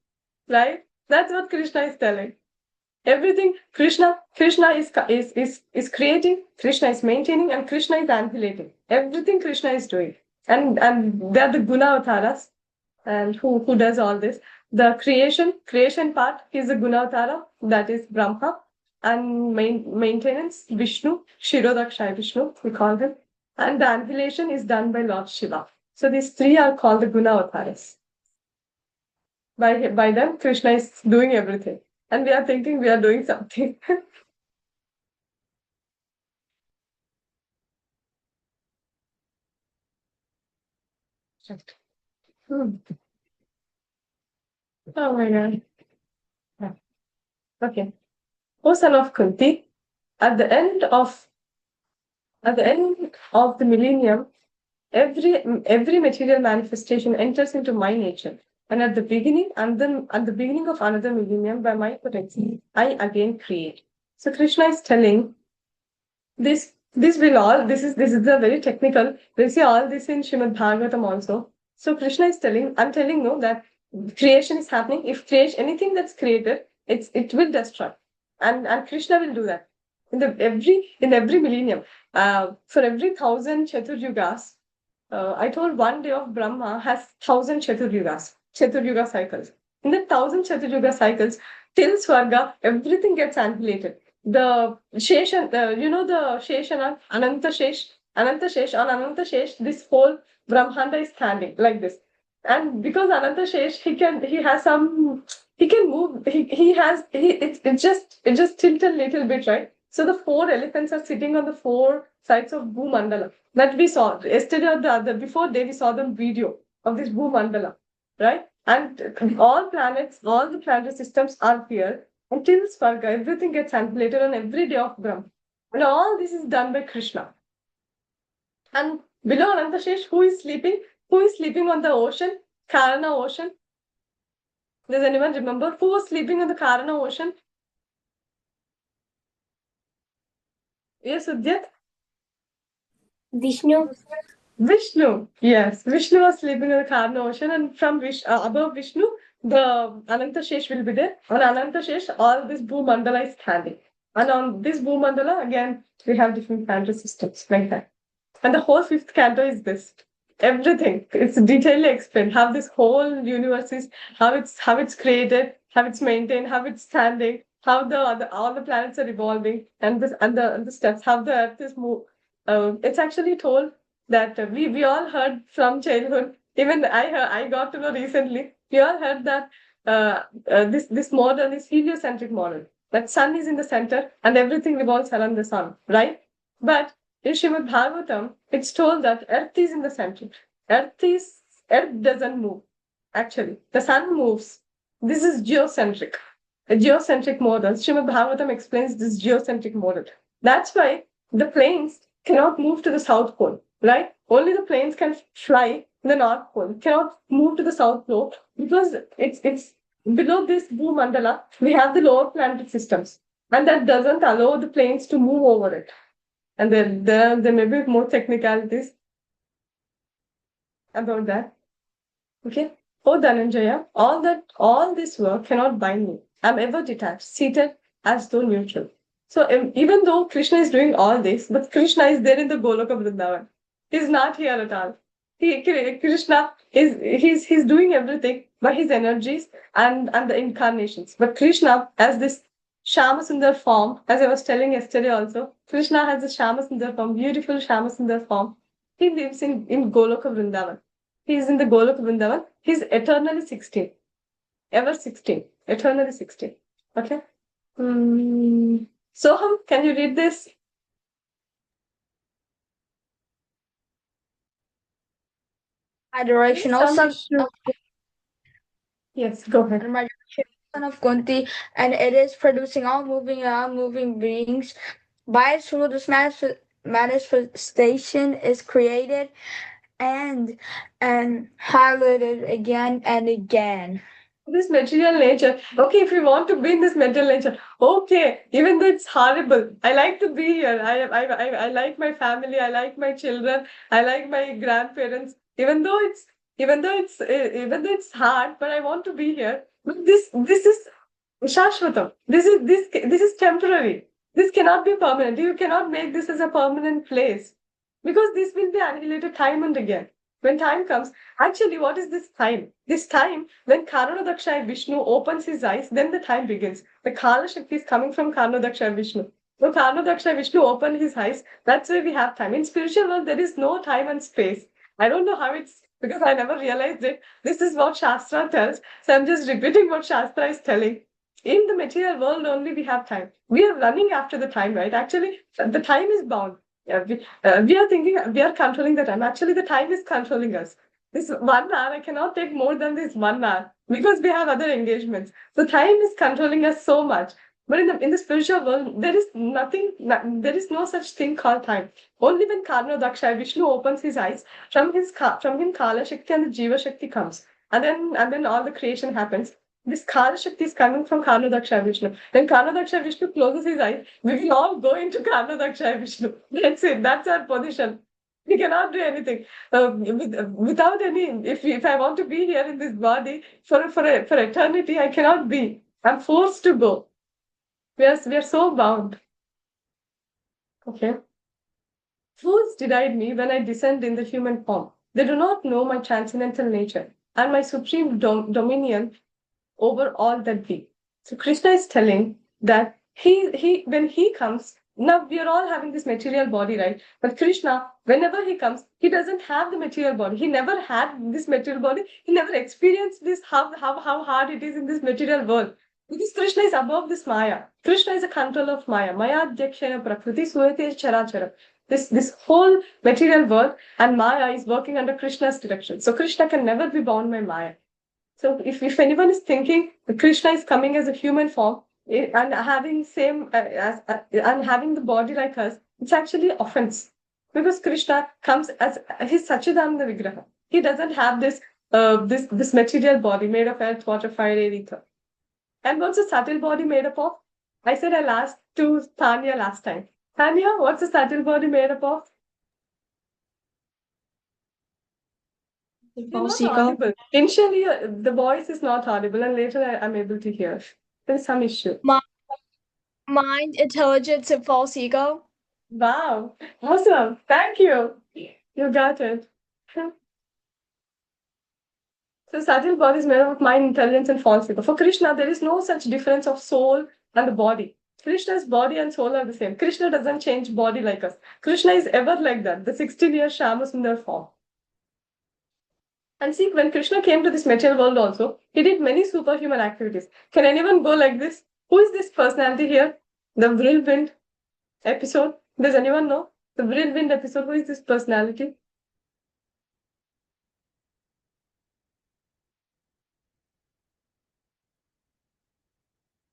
right? That's what Krishna is telling. Everything Krishna is creating, Krishna is maintaining, and Krishna is annihilating. Everything Krishna is doing, and they're the guna avataras, and who does all this. The creation part is the Gunavatara, that is Brahma, and maintenance Vishnu, Shirodakshaya Vishnu, we call him, and the annihilation is done by Lord Shiva. So these three are called the Gunavataras. By them, Krishna is doing everything, and we are thinking we are doing something. Hmm. Oh my God. Yeah. Okay. O son of Kunti, at the end of the millennium, every material manifestation enters into my nature, and at the beginning of another millennium, by my potency, I again create. So Krishna is telling this. This is the very technical. We'll see all this in Srimad Bhagavatam also. So Krishna is telling, I'm telling no that creation is happening. If creation anything that's created, it will destroy, and Krishna will do that in every millennium. For every 1,000 Chaturyugas, I told one day of Brahma has 1,000 Chaturyuga cycles. In the 1,000 Chaturyuga cycles, till Swarga, everything gets annihilated. The Shesha, the Shesha, Ananta Shesh, on Ananta Shesh, this whole Brahmanda is standing like this. And because Ananta Shesh, he can move, it just tilted a little bit, right? So the 4 elephants are sitting on the 4 sides of Bhumandala that we saw yesterday or the other before day. We saw the video of this Bhumandala, right? And all the planetary systems are here until Svarga. Everything gets annihilated on every day of Brahma, and all this is done by Krishna. And below Anantashesh, who is sleeping? Who is sleeping on the ocean? Karana ocean. Does anyone remember who was sleeping on the Karana ocean? Yes, Udyat? Vishnu. Vishnu. Yes, Vishnu was sleeping on the Karna ocean, and from above Vishnu, the Anantashesh will be there. On Anantashesh, all this Bhumandala is standing. And on this Bhumandala, again, we have different planetary systems like that. And the whole 5th canto is this. Everything. It's detailedly explained how this whole universe is, how it's created, how it's maintained, how it's standing, how all the planets are evolving, and the steps, how the earth is moved. It's actually told that we all heard from childhood. Even I got to know recently. We all heard that this model is heliocentric model. That sun is in the center and everything revolves around the sun, right? But in Srimad Bhagavatam, it's told that Earth is in the center. Earth doesn't move. Actually, the sun moves. This is geocentric. A geocentric model. Srimad Bhagavatam explains this geocentric model. That's why the planes cannot move to the South Pole, right? Only the planes can fly in the North Pole. Cannot move to the South Pole because it's below this Bhumandala. We have the lower planetary systems, and that doesn't allow the planes to move over it. And there may be more technicalities about that. Okay. Oh, Dhananjaya, all this work cannot bind me. I'm ever detached, seated as though neutral. So even though Krishna is doing all this, but Krishna is there in the Goloka Vrindavan. He's not here at all. Krishna he's doing everything by his energies and the incarnations. But Krishna, as this Shama Sundar form, as I was telling yesterday also, Krishna has a Shama Sundar form, beautiful Shama Sundar form. He lives in Goloka Vrindavan. He is in the Goloka Vrindavan. He's eternally 16. Ever 16. Eternally 16. Okay? Soham, can you read this? My direction, Some son issue. Yes, go ahead. my direction, son of Kunti, and it is producing all moving and unmoving beings. By its rule, this manifestation is created and highlighted again and again. This material nature. Okay, if you want to be in this material nature, okay, even though it's horrible, I like to be here. I like my family. I like my children. I like my grandparents. Even though it's hard, but I want to be here. But this is Shashvatam. This is temporary. This cannot be permanent. You cannot make this as a permanent place because this will be annihilated time and again. When time comes, actually, what is this time? This time, when Karanodakshaya Vishnu opens his eyes, then the time begins. The Kala Shakti is coming from Karanodakshaya Vishnu. When Karanodakshaya Vishnu opened his eyes, that's why we have time. In spiritual world, there is no time and space. I don't know how it's because I never realized it. This is what Shastra tells. So I'm just repeating what Shastra is telling. In the material world only we have time. We are running after the time, right? Actually, the time is bound. Yeah, we are thinking we are controlling the time. Actually, the time is controlling us. This 1 hour, I cannot take more than this 1 hour because we have other engagements. So time is controlling us so much. But in the spiritual world, there is nothing, there is no such thing called time. Only when Karnodakshaya Vishnu opens his eyes, from him Kala Shakti and the Jiva Shakti comes. And then all the creation happens. This Kala Shakti is coming from Karnodakshaya Vishnu. When Karnodakshaya Vishnu closes his eyes, we will all go into Karnodakshaya Vishnu. That's it. That's our position. We cannot do anything without any. If I want to be here in this body for eternity, I cannot be. I'm forced to go. We are so bound. Okay. Fools deride me when I descend in the human form. They do not know my transcendental nature and my supreme dominion over all that be. So Krishna is telling that he when he comes, now we are all having this material body, right? But Krishna, whenever he comes, he doesn't have the material body. He never had this material body. He never experienced this how hard it is in this material world. Because Krishna is above this Maya. Krishna is a controller of Maya. Maya Adhyakshaya Prakriti Suyate Charachara. This whole material world and Maya is working under Krishna's direction. So Krishna can never be bound by Maya. So if anyone is thinking that Krishna is coming as a human form and having and having the body like us, it's actually offense because Krishna comes as his Sachidananda Vigraha. He doesn't have this material body made of earth, water, fire, air, ether. And what's a subtle body made up of? I said I'll ask to Tanya last time. Tanya, what's a subtle body made up of? You're not audible. Initially, the voice is not audible, and later I'm able to hear. There's some issue. Mind, intelligence, and false ego. Wow, awesome. Thank you. You got it. So subtle body is made up of mind, intelligence, and false ego. For Krishna, there is no such difference of soul and the body. Krishna's body and soul are the same. Krishna doesn't change body like us. Krishna is ever like that, the 16-year Shama Sundar form. And see, when Krishna came to this material world also, he did many superhuman activities. Can anyone go like this? Who is this personality here? The whirlwind episode. Does anyone know? The whirlwind episode, who is this personality?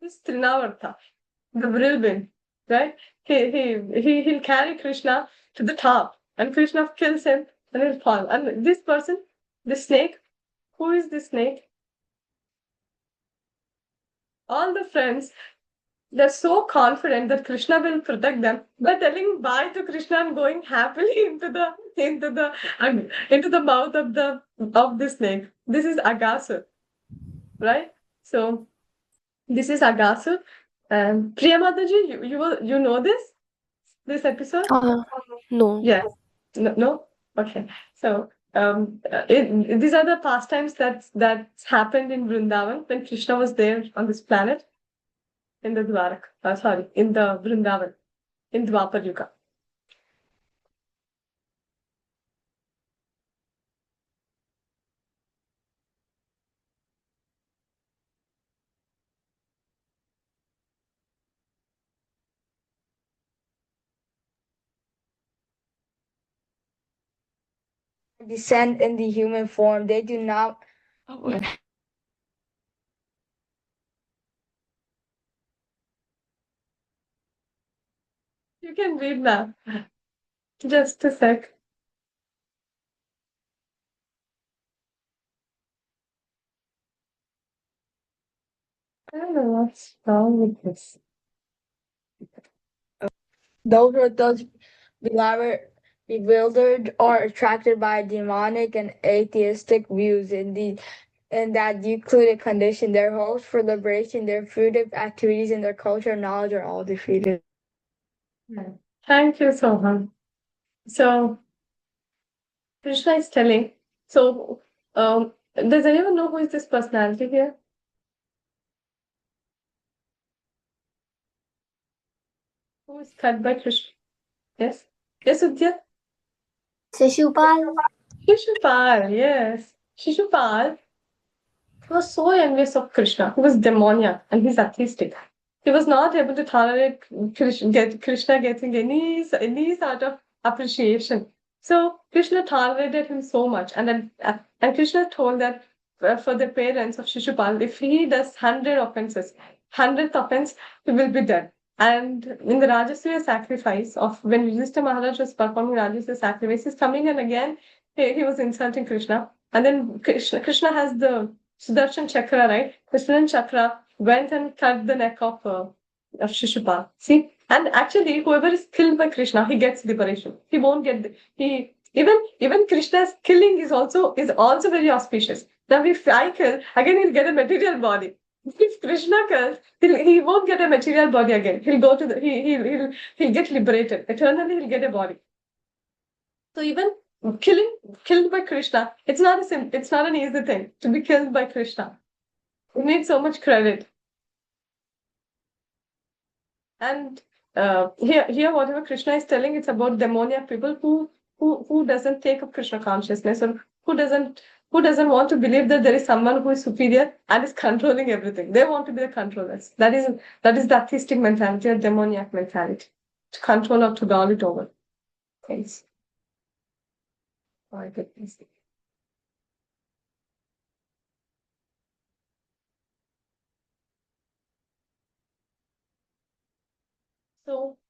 This Trinavartha, the whirlwind, right? He'll carry Krishna to the top, and Krishna kills him, and he'll fall. And this person, the snake, who is this snake? All the friends, they're so confident that Krishna will protect them by telling bye to Krishna and going happily into the mouth of the snake. This is Agasur, right? So this is Agasur. And Priya Mataji, you know this episode? No. Yes. No? Okay. So these are the pastimes that's happened in Vrindavan when Krishna was there on this planet in the in the Vrindavan, in Dwapar Yuga. descend in the human form. They do not. You can read now. Just a sec. I don't know what's wrong with this. Those were those bewildered or attracted by demonic and atheistic views in that decluded condition. Their hopes for liberation, their fruitive activities, and their culture and knowledge are all defeated. Thank you, Sohan. So, Krishna is telling. So, does anyone know who is this personality here? Who is cut by Krishna? Yes? Yes, Udya? Shishupal. Shishupal, yes. Shishupal was so envious of Krishna. He was demoniac and he's atheistic. He was not able to tolerate Krishna getting any sort of appreciation. So Krishna tolerated him so much, and then and Krishna told that for the parents of Shishupal, if he does 100 offenses, 100th offense, he will be dead. And in the Rajasuya sacrifice of when Yudhishthira Maharaj was performing Rajasuya sacrifice, he's coming and again he was insulting Krishna. And then Krishna has the Sudarshan Chakra, right? The Sudarshan Chakra went and cut the neck of Shishupal. See, and actually, whoever is killed by Krishna, he gets liberation. He won't get he even Krishna's killing is also very auspicious. Now, if I kill, again he'll get a material body. If Krishna kills, he won't get a material body again. He'll go to the he'll get liberated. Eternally, he'll get a body. So even killed by Krishna, it's not an easy thing to be killed by Krishna. It needs so much credit. And here, whatever Krishna is telling, it's about demoniac people who doesn't take up Krishna consciousness, or who doesn't want to believe that there is someone who is superior and is controlling everything. They want to be the controllers. That is the atheistic mentality or demoniac mentality, to control or to lord it over things. My goodness.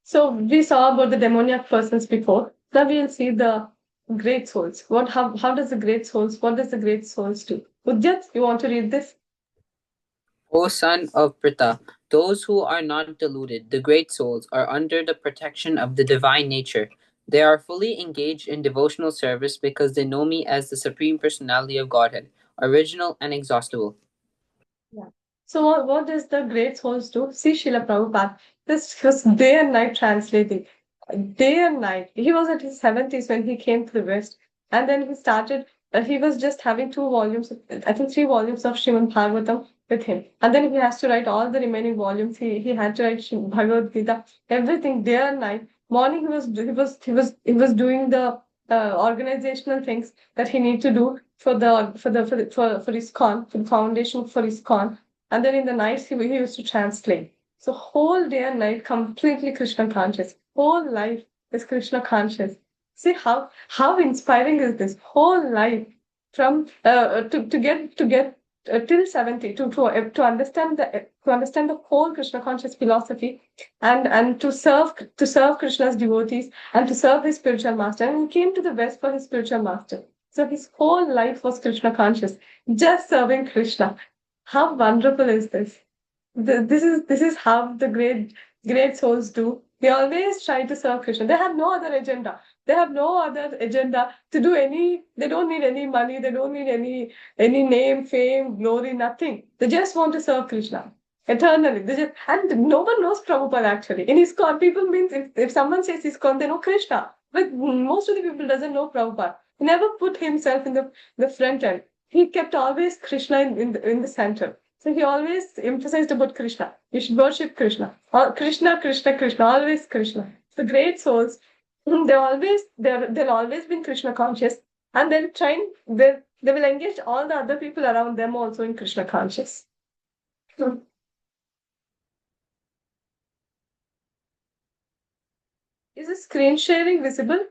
So we saw about the demoniac persons before. Now we'll see the great souls. How does the great souls? What does the great souls do? Udyat, you want to read this? O son of Pritha, those who are not deluded, the great souls, are under the protection of the divine nature. They are fully engaged in devotional service because they know me as the Supreme Personality of Godhead, original and exhaustible. Yeah. So what does the great souls do? See Srila Prabhupada. This was day and night translating. Day and night. He was at his 70s when he came to the West. And then he started, he was just having 2 volumes, I think 3 volumes of Srimad Bhagavatam with him. And then he has to write all the remaining volumes. He had to write Bhagavad Gita, everything day and night. Morning he was doing the organizational things that he need to do for ISKCON, for the foundation for ISKCON. And then in the nights he used to translate. So whole day and night completely Krishna conscious. Whole life is Krishna conscious. See how inspiring is this whole life from to get till 70 to understand the whole Krishna conscious philosophy, and to serve Krishna's devotees and to serve his spiritual master. And he came to the West for his spiritual master. So his whole life was Krishna conscious, just serving Krishna. How wonderful is this? This is how the great souls do. They always try to serve Krishna. They have no other agenda. They have no other agenda to do any. They don't need any money. They don't need any name, fame, glory, nothing. They just want to serve Krishna eternally. And no one knows Prabhupada actually. In ISKCON, people means if someone says ISKCON, they know Krishna. But most of the people doesn't know Prabhupada. He never put himself in the front end. He kept always Krishna in the center. So he always emphasized about Krishna. You should worship Krishna. Krishna, Krishna, Krishna, always Krishna. The great souls, they'll always be Krishna conscious, and they will engage all the other people around them also in Krishna conscious. Is the screen sharing visible?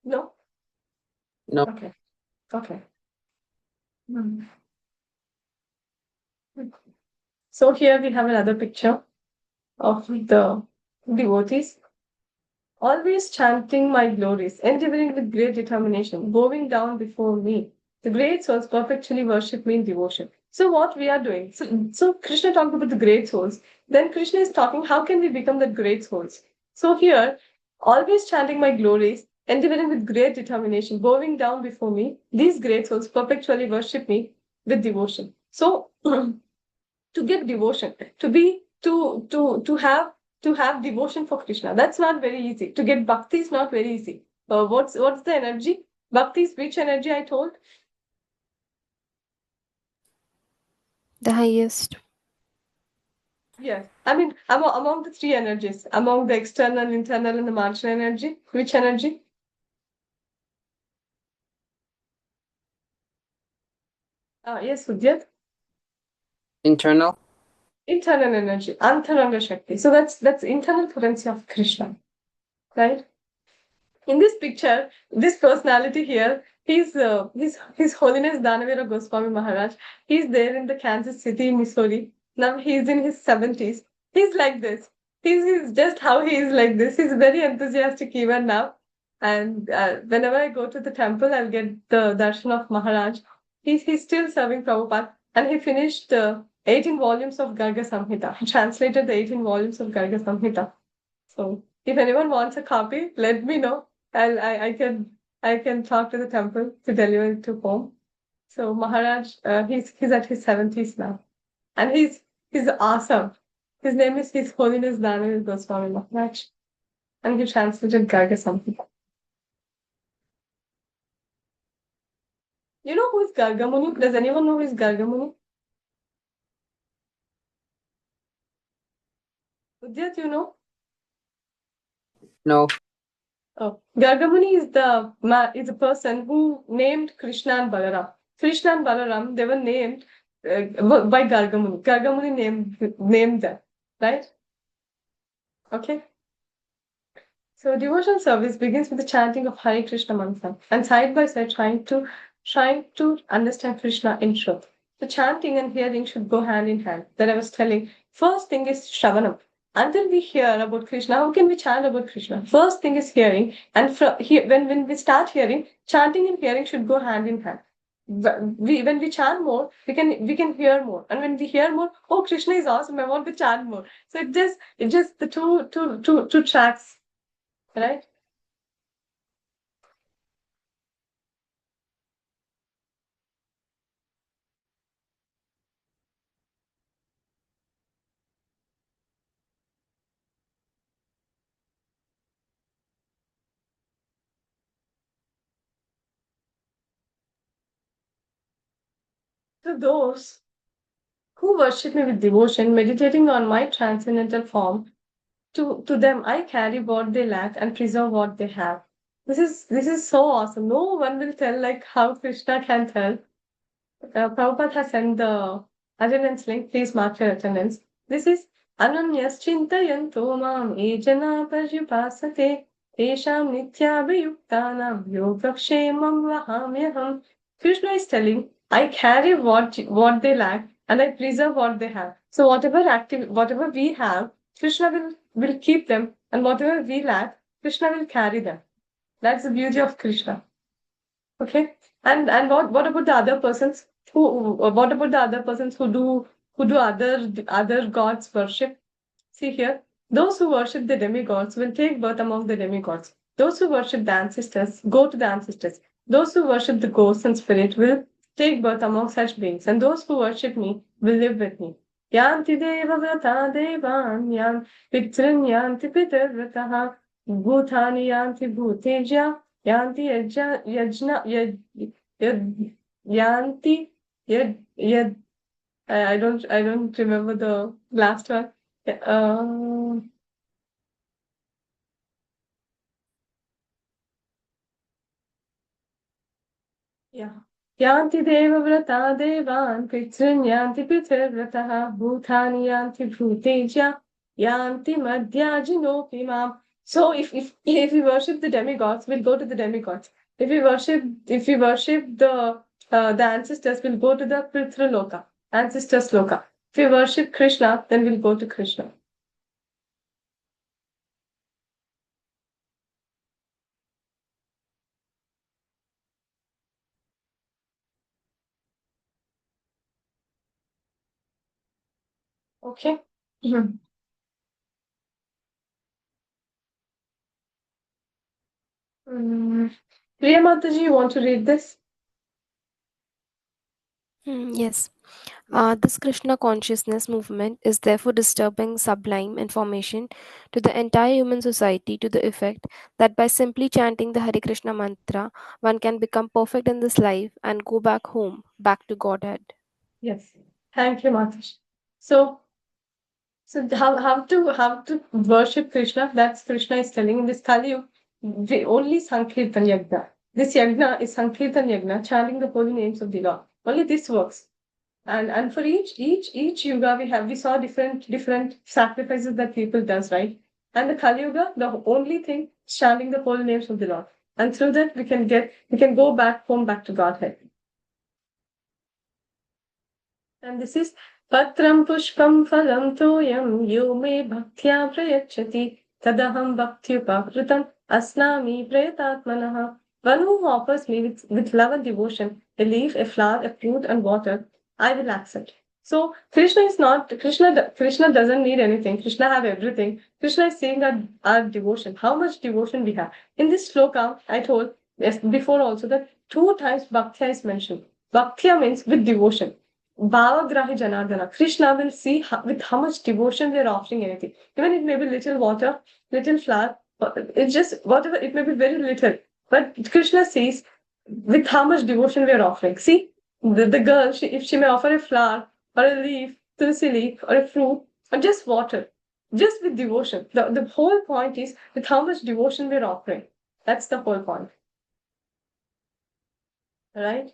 No. No. Okay. Okay. Hmm. So here we have another picture of the devotees, always chanting my glories, endeavoring with great determination, bowing down before me. The great souls perpetually worship me in devotion. So what we are doing? So Krishna talked about the great souls. Then Krishna is talking, how can we become the great souls? So here, always chanting my glories, endeavoring with great determination, bowing down before me, these great souls perpetually worship me with devotion. So to get devotion, to be to have devotion for Krishna. That's not very easy. To get bhakti is not very easy. What's the energy? Bhakti is which energy I told? The highest. Yes. I mean, among the three energies, among the external, internal, and the marginal energy, which energy? Yes, Udyat. Internal. Internal energy, Antaranga Shakti. So that's internal currency of Krishna, right? In this picture, this personality here, His Holiness Danavira Goswami Maharaj. He's there in the Kansas City, Missouri. Now he's in his 70s. He's like this. He's just how he is like this. He's very enthusiastic even now. And whenever I go to the temple, I'll get the darshan of Maharaj. He's still serving Prabhupada. And he finished 18 volumes of Garga Samhita. He translated the 18 volumes of Garga Samhita. So if anyone wants a copy, let me know. I can talk to the temple to deliver it to home. So Maharaj, he's at his 70s now, and he's awesome. His name is His Holiness Dhanavir Goswami Maharaj, and he translated Garga Samhita. You know who is Gargamuni? Does anyone know who is Gargamuni? Udyat, you know? No. Oh, Gargamuni is the person who named Krishna and Balaram. Krishna and Balaram, they were named by Gargamuni. Gargamuni named them, right? Okay. So devotional service begins with the chanting of Hare Krishna mantra and side by side trying to understand Krishna in truth. The chanting and hearing should go hand in hand. That I was telling. First thing is Shravanam. Until we hear about Krishna, how can we chant about Krishna? First thing is hearing, and when we start hearing, chanting and hearing should go hand in hand. When we chant more, we can hear more, and when we hear more, oh, Krishna is awesome, I want to chant more. So it just the two tracks, right? To those who worship me with devotion, meditating on my transcendental form, to them I carry what they lack and preserve what they have. This is so awesome. No one will tell like how Krishna can tell. Prabhupada has sent the attendance link. Please mark your attendance. This is Ananyas Chintayanto Mam Ejana Parjupasate Tesham Nityabhayuktanam Yogakshemam Vahamyaham. Krishna is telling, I carry what they lack and I preserve what they have. So whatever we have, Krishna will keep them, and whatever we lack, Krishna will carry them. That's the beauty of Krishna. Okay. And what about the other persons what about the other persons who do other gods worship? See here, those who worship the demigods will take birth among the demigods. Those who worship the ancestors go to the ancestors. Those who worship the ghosts and spirit will take birth among such beings. And those who worship me will live with me. Yanti deva vrata devan yan pitrin yanti pitarvrataha bhutani yanti bhuteja yanti yajna yanti yad I don't remember the last one. Uh, yeah. Yanti devavrata devan pitrin yanti pitarvrataha bhutani yanti bhuteja yanti madhyajinopi mam. So if we worship the demigods, we'll go to the demigods. If we worship the ancestors, we'll go to the Prithra Loka, ancestors Loka. If we worship Krishna, then we'll go to Krishna. Okay. Mhm. Priya Mataji, you want to read this? Yes. This Krishna consciousness movement is therefore disturbing sublime information to the entire human society to the effect that by simply chanting the Hare Krishna mantra, one can become perfect in this life and go back home, back to Godhead. Yes. Thank you, Mataji. So, how to worship Krishna? That's Krishna is telling in this Kali Yuga, we only Sankirtan Yagna. This Yagna is Sankirtan Yagna, chanting the holy names of the Lord. Only this works. And for each yuga we saw different sacrifices that people does, right? And the Kali Yuga, the only thing is chanting the holy names of the Lord. And through that we can go back home, back to Godhead. And this is Patram Pushpam Phalam Toyam Yo Me Bhaktya Prayachati Tadaham Bhaktyupakritam Asnami Prayatatmanaha. One who offers me with love and devotion a leaf, a flower, a fruit, and water, I will accept. So Krishna is not Krishna doesn't need anything. Krishna have everything. Krishna is saying our devotion, how much devotion we have. In this sloka, I told yes, before also that 2 times Bhaktya is mentioned. Bhaktya means with devotion. Bhavagrahi Janardana. Krishna will see with how much devotion we are offering anything. Even it may be little water, little flour, it's just whatever, it may be very little. But Krishna sees with how much devotion we are offering. See, the girl, if she may offer a flower or a leaf, tulsi leaf or a fruit or just water, just with devotion. The whole point is with how much devotion we are offering. That's the whole point. Right?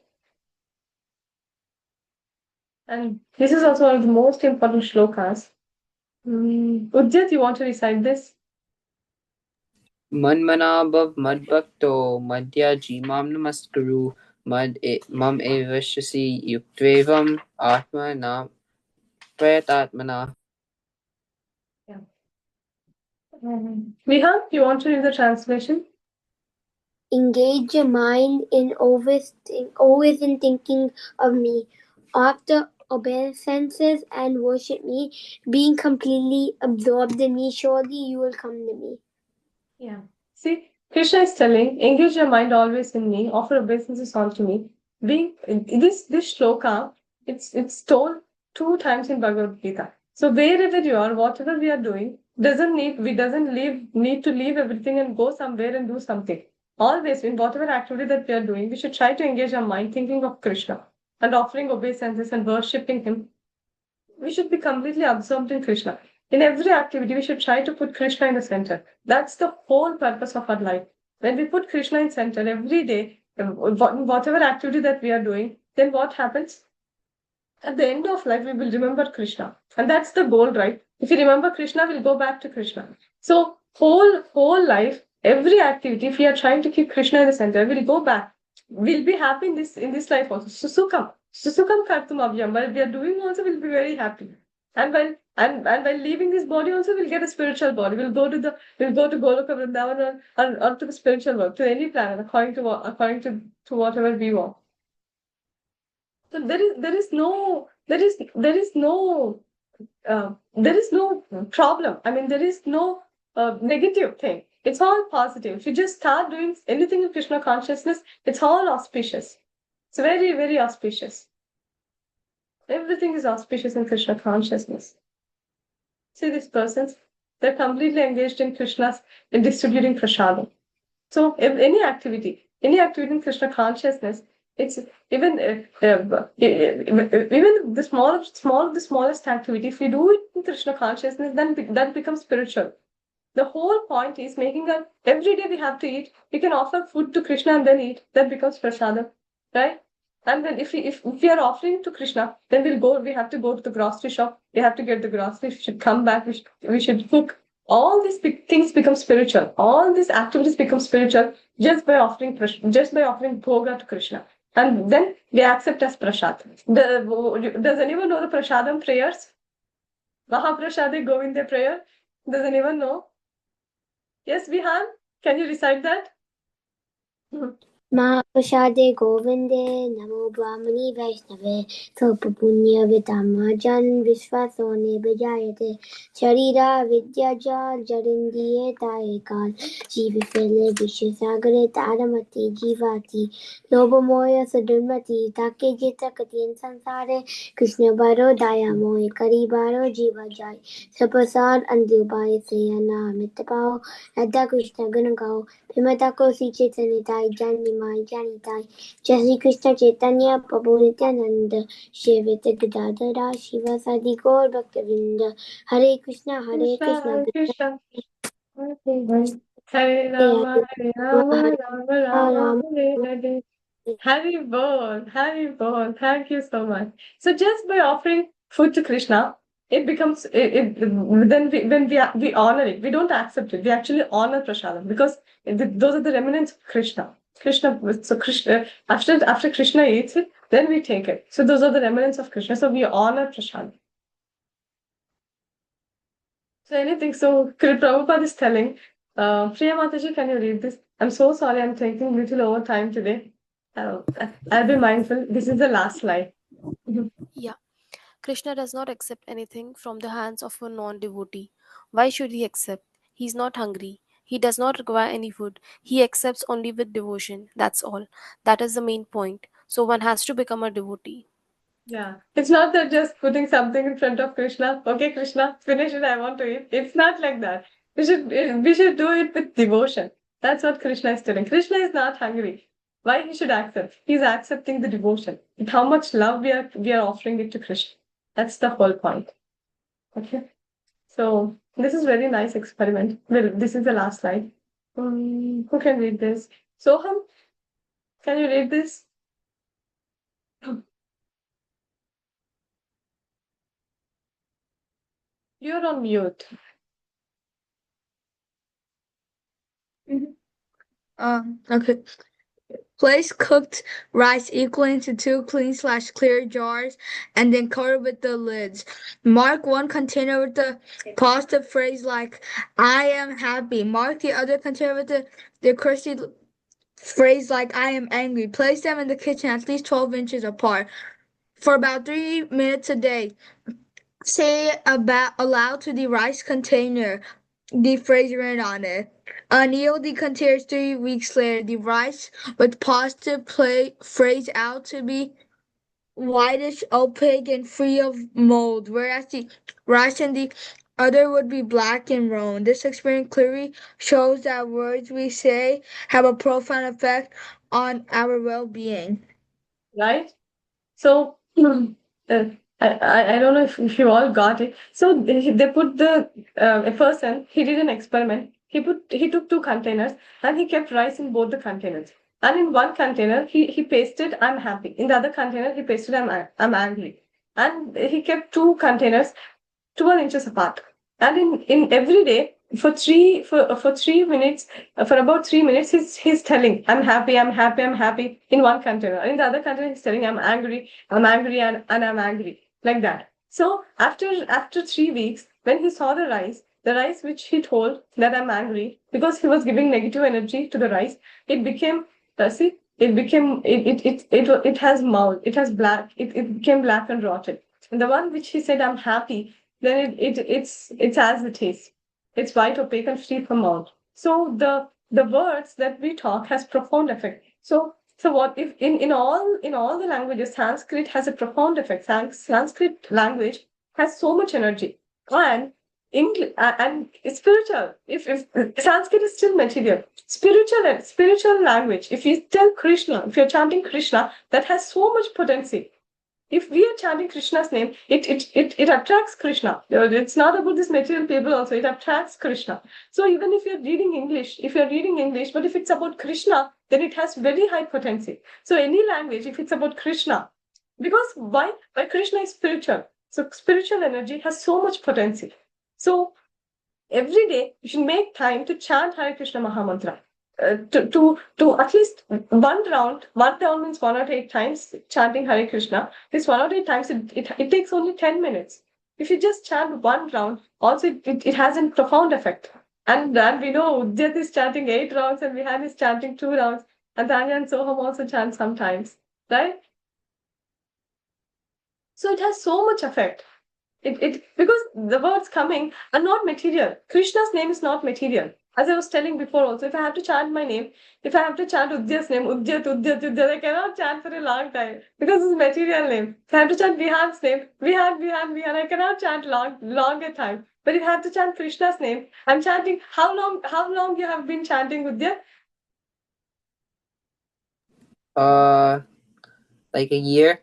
And this is also one of the most important shlokas. Udyat, you want to recite this? Manmanabhav madbhakto madhyaji mam namaskuru mam evashasi yuktvevam atmana prayatatmana. Yeah. Vihan, you want to read the translation? Engage your mind in always in thinking of me. After obeisances and worship me, being completely absorbed in me, surely you will come to me. Yeah. See, Krishna is telling, engage your mind always in me, offer obeisances unto me. Being this shloka, it's told 2 times in Bhagavad Gita. So wherever you are, whatever we are doing, doesn't need to leave everything and go somewhere and do something. Always, in whatever activity that we are doing, we should try to engage our mind thinking of Krishna and offering obeisances and worshipping him. We should be completely absorbed in Krishna. In every activity, we should try to put Krishna in the center. That's the whole purpose of our life. When we put Krishna in center every day, whatever activity that we are doing, then what happens? At the end of life, we will remember Krishna. And that's the goal, right? If we remember Krishna, we'll go back to Krishna. So whole life, every activity, if we are trying to keep Krishna in the center, we'll go back. We'll be happy in this life also. Susukam kartum abhyam. While we are doing also, we'll be very happy. And while leaving this body also, we'll get a spiritual body. We'll go to Goloka Vrindavan or to the spiritual world, to any planet, according to whatever we want. So there is no problem. I mean, there is no negative thing. It's all positive. If you just start doing anything in Krishna consciousness, it's all auspicious. It's very, very auspicious. Everything is auspicious in Krishna consciousness. See these persons, they're completely engaged in Krishna's in distributing prasadam. So any activity in Krishna consciousness, it's even even the smallest activity. If we do it in Krishna consciousness, then that becomes spiritual. The whole point is making a every day we have to eat. We can offer food to Krishna and then eat. That becomes prasadam, right? And then if we are offering to Krishna, then we have to go to the grocery shop. We have to get the groceries. We should come back. We should cook all these things become spiritual. All these activities become spiritual just by offering bhoga to Krishna. And then we accept as prasad. Does anyone know the prasadam prayers? Mahaprasade Govinda prayer? Does anyone know? Yes, Vihan? Can you recite that? Mahapashade Govinde Namo Brahmani Vaishnave Sopapunya Vitamajan Vishwasone Bajayate Sharira Vidyaja Jarindie Taekal Jivifele Vishasagare Taramati Jivati Lobomoya Sudurmati Take Jita Katien Sansare Krishna Baro Dayamoy Karibaro Jiva Jai Sapasad Andubai Sayana Mitapao Radha Krishna Gunagao Vimata ko Sri Chaitanya Janimai Janitai Jai Krishna Chaitanya Prabhu Nityananda Shri Advaita Gadadara Shiva Sadi Gaur Bhaktavinda Hare Krishna Krishna, Krishna Krishna. Hare Hare Rama, Hare Rama, Hare Rama Rama, Rama Hare Hare. Hari Bol, Hari Bol. Thank you so much. So just by offering food to Krishna, it becomes then we honor it. We don't accept it. We actually honor prasadam because those are the remnants of Krishna. Krishna after Krishna eats it, then we take it. So those are the remnants of Krishna. So we honor prasadam. So anything. So Prabhupada is telling, Priya Mataji, can you read this? I'm so sorry. I'm taking little over time today. I'll be mindful. This is the last slide. Yeah. Krishna does not accept anything from the hands of a non devotee. Why should he accept? He is not hungry. He does not require any food. He accepts only with devotion. That's all. That is the main point. So one has to become a devotee. Yeah, it's not that just putting something in front of Krishna. Okay, Krishna, finish it. I want to eat. It's not like that. We should do it with devotion. That's what Krishna is telling. Krishna is not hungry. Why he should accept? He's accepting the devotion. With how much love we are offering it to Krishna. That's the whole point. Okay. So this is very nice experiment. Well, this is the last slide. Who can read this? Soham, can you read this? You're on mute. Okay. Place cooked rice equally into 2 clean/clear jars and then cover with the lids. Mark one container with the positive phrase like I am happy. Mark the other container with the crusty phrase like I am angry. Place them in the kitchen at least 12 inches apart for about 3 minutes a day. Say about aloud to the rice container the phrase written on it. Anneal the containers 3 weeks later. The rice with positive phrase out to be whitish, opaque, and free of mold, whereas the rice in the other would be black and round. This experiment clearly shows that words we say have a profound effect on our well-being. Right? So I don't know if you all got it. So they put a person, he did an experiment. He took 2 containers and he kept rice in both the containers. And in one container he pasted I'm happy. In the other container he pasted I'm angry. And he kept 2 containers 12 inches apart. And in every day for 3 minutes, for about 3 minutes, he's telling, I'm happy, I'm happy, I'm happy in one container. In the other container, he's telling, I'm angry, and I'm angry. Like that. So after 3 weeks, when he saw the rice which he told that I'm angry, because he was giving negative energy to the rice, it became see, it has mold, it has black, it became black and rotted. And the one which he said I'm happy, then it's as it is. It's white, opaque, and free from mold. So the words that we talk has profound effect. So what if in all the languages, Sanskrit has a profound effect. Sanskrit language has so much energy, and English and it's spiritual. If Sanskrit is still material, spiritual language. If you tell Krishna, if you're chanting Krishna, that has so much potency. If we are chanting Krishna's name, it attracts Krishna. It's not about this material people also, it attracts Krishna. So even if you're reading English, but if it's about Krishna, then it has very high potency. So any language, if it's about Krishna, because why? Krishna is spiritual. So spiritual energy has so much potency. So every day you should make time to chant Hare Krishna Mahamantra. To at least one round means 108 times chanting Hare Krishna. This 108 times, it takes only 10 minutes. If you just chant one round, also it has a profound effect. And we know Ujjat is chanting 8 rounds and Vihan is chanting 2 rounds. And Tanya and Soham also chant sometimes, right? So it has so much effect. It because the words coming are not material. Krishna's name is not material. As I was telling before also, if I have to chant my name, if I have to chant Ujjat's name, Ujjat, I cannot chant for a long time because it's material name. If I have to chant Vihan's name, Vihan, I cannot chant longer time. But if I have to chant Krishna's name, I'm chanting. How long you have been chanting Ujjat? Like a year.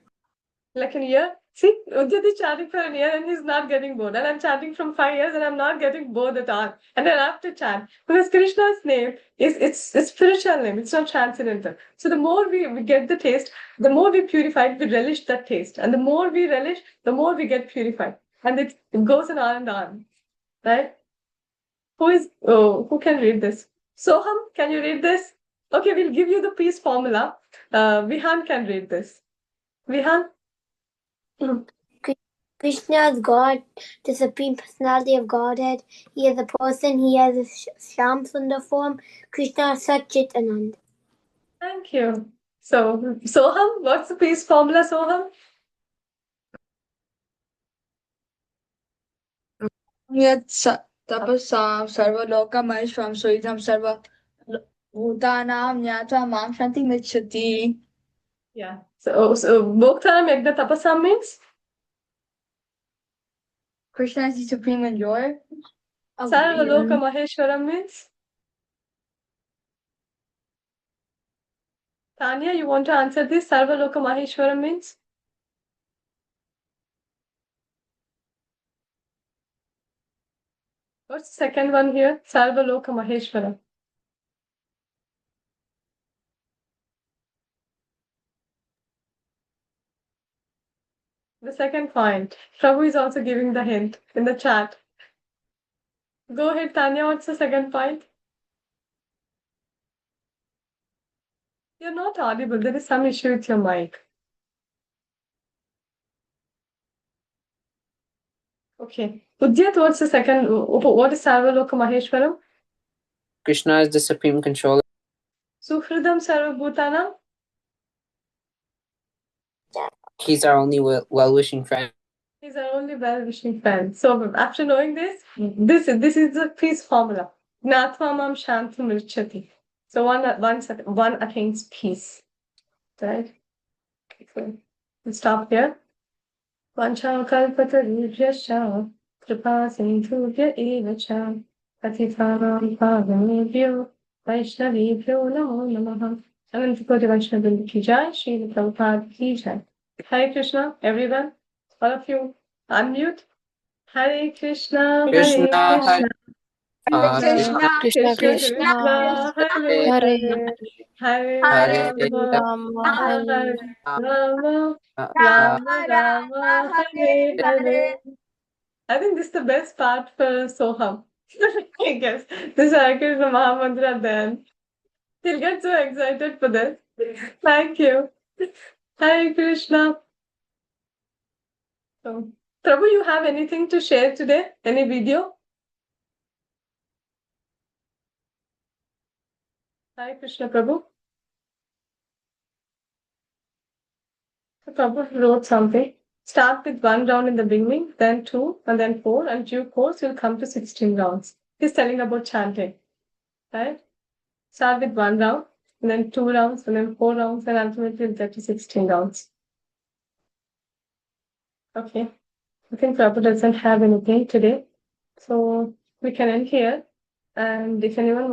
Like a year? See, Ujjit is chanting for a year and he's not getting bored. And I'm chanting from 5 years and I'm not getting bored at all. And I have to chant. Because Krishna's name it's a spiritual name, it's not transcendental. So the more we get the taste, the more we purify it, we relish that taste. And the more we relish, the more we get purified. And it goes on and on. Right? Who can read this? Soham, can you read this? Okay, we'll give you the peace formula. Vihan can read this. Vihan? Krishna is God, the Supreme Personality of Godhead. He is a person. He has a Shyam Sundar form. Krishna is Satchit Anand. Thank you. So, Soham, what's the peace formula, Soham? Yat tapasam sarva loka maheshwaram soidam sarva bhutanam nyatva mam shanti michati. Yeah. So Bhoktaram Yagna Tapasam means? Krishna is the supreme enjoyer. Sarvaloka Maheshwaram means? Tanya, you want to answer this? Sarvaloka Maheshwaram means? What's the second one here? Sarvaloka Maheshwaram. The second point. Prabhu is also giving the hint in the chat. Go ahead, Tanya. What's the second point? You're not audible. There is some issue with your mic. Okay. Udyat, what's the second? What is Sarvaloka Maheshwaram? Krishna is the supreme controller. Suhridam Sarvabhutanam? He's our only well-wishing friend. He's our only well-wishing friend. So after knowing this is the peace formula. Gnatva shantam richati. So one attains peace. Right? Okay, so we'll stop here. Vanchakalpatarubhyascha kripa sindhubhya eva cha patithanam pavanebhyo vaishnavibhyo namo namaha. Anantakoti Vaishnavibhyo ki jai, Srila Prabhupada ki jai. Hare Krishna, everyone. All of you, unmute. Hare Krishna, Krishna, Hare Hare Krishna, Krishna, Krishna Krishna, Hare Hare Hare Hare Rama, Hare Rama, Rama Rama Rama Hare Hare Hare. I think this is the best part for Soham. I guess this Hare Krishna Mahamantra then. He'll get so excited for this. Thank you. Hare Krishna. So, Prabhu, you have anything to share today? Any video? Hare Krishna, Prabhu. So Prabhu wrote something. Start with 1 round in the beginning, then 2, and then 4, and due course you'll come to 16 rounds. He's telling about chanting, right? Start with 1 round, and then 2 rounds, and then 4 rounds, and ultimately you'll get to 16 rounds. Okay. I think Prabhu doesn't have anything today. So we can end here. And if anyone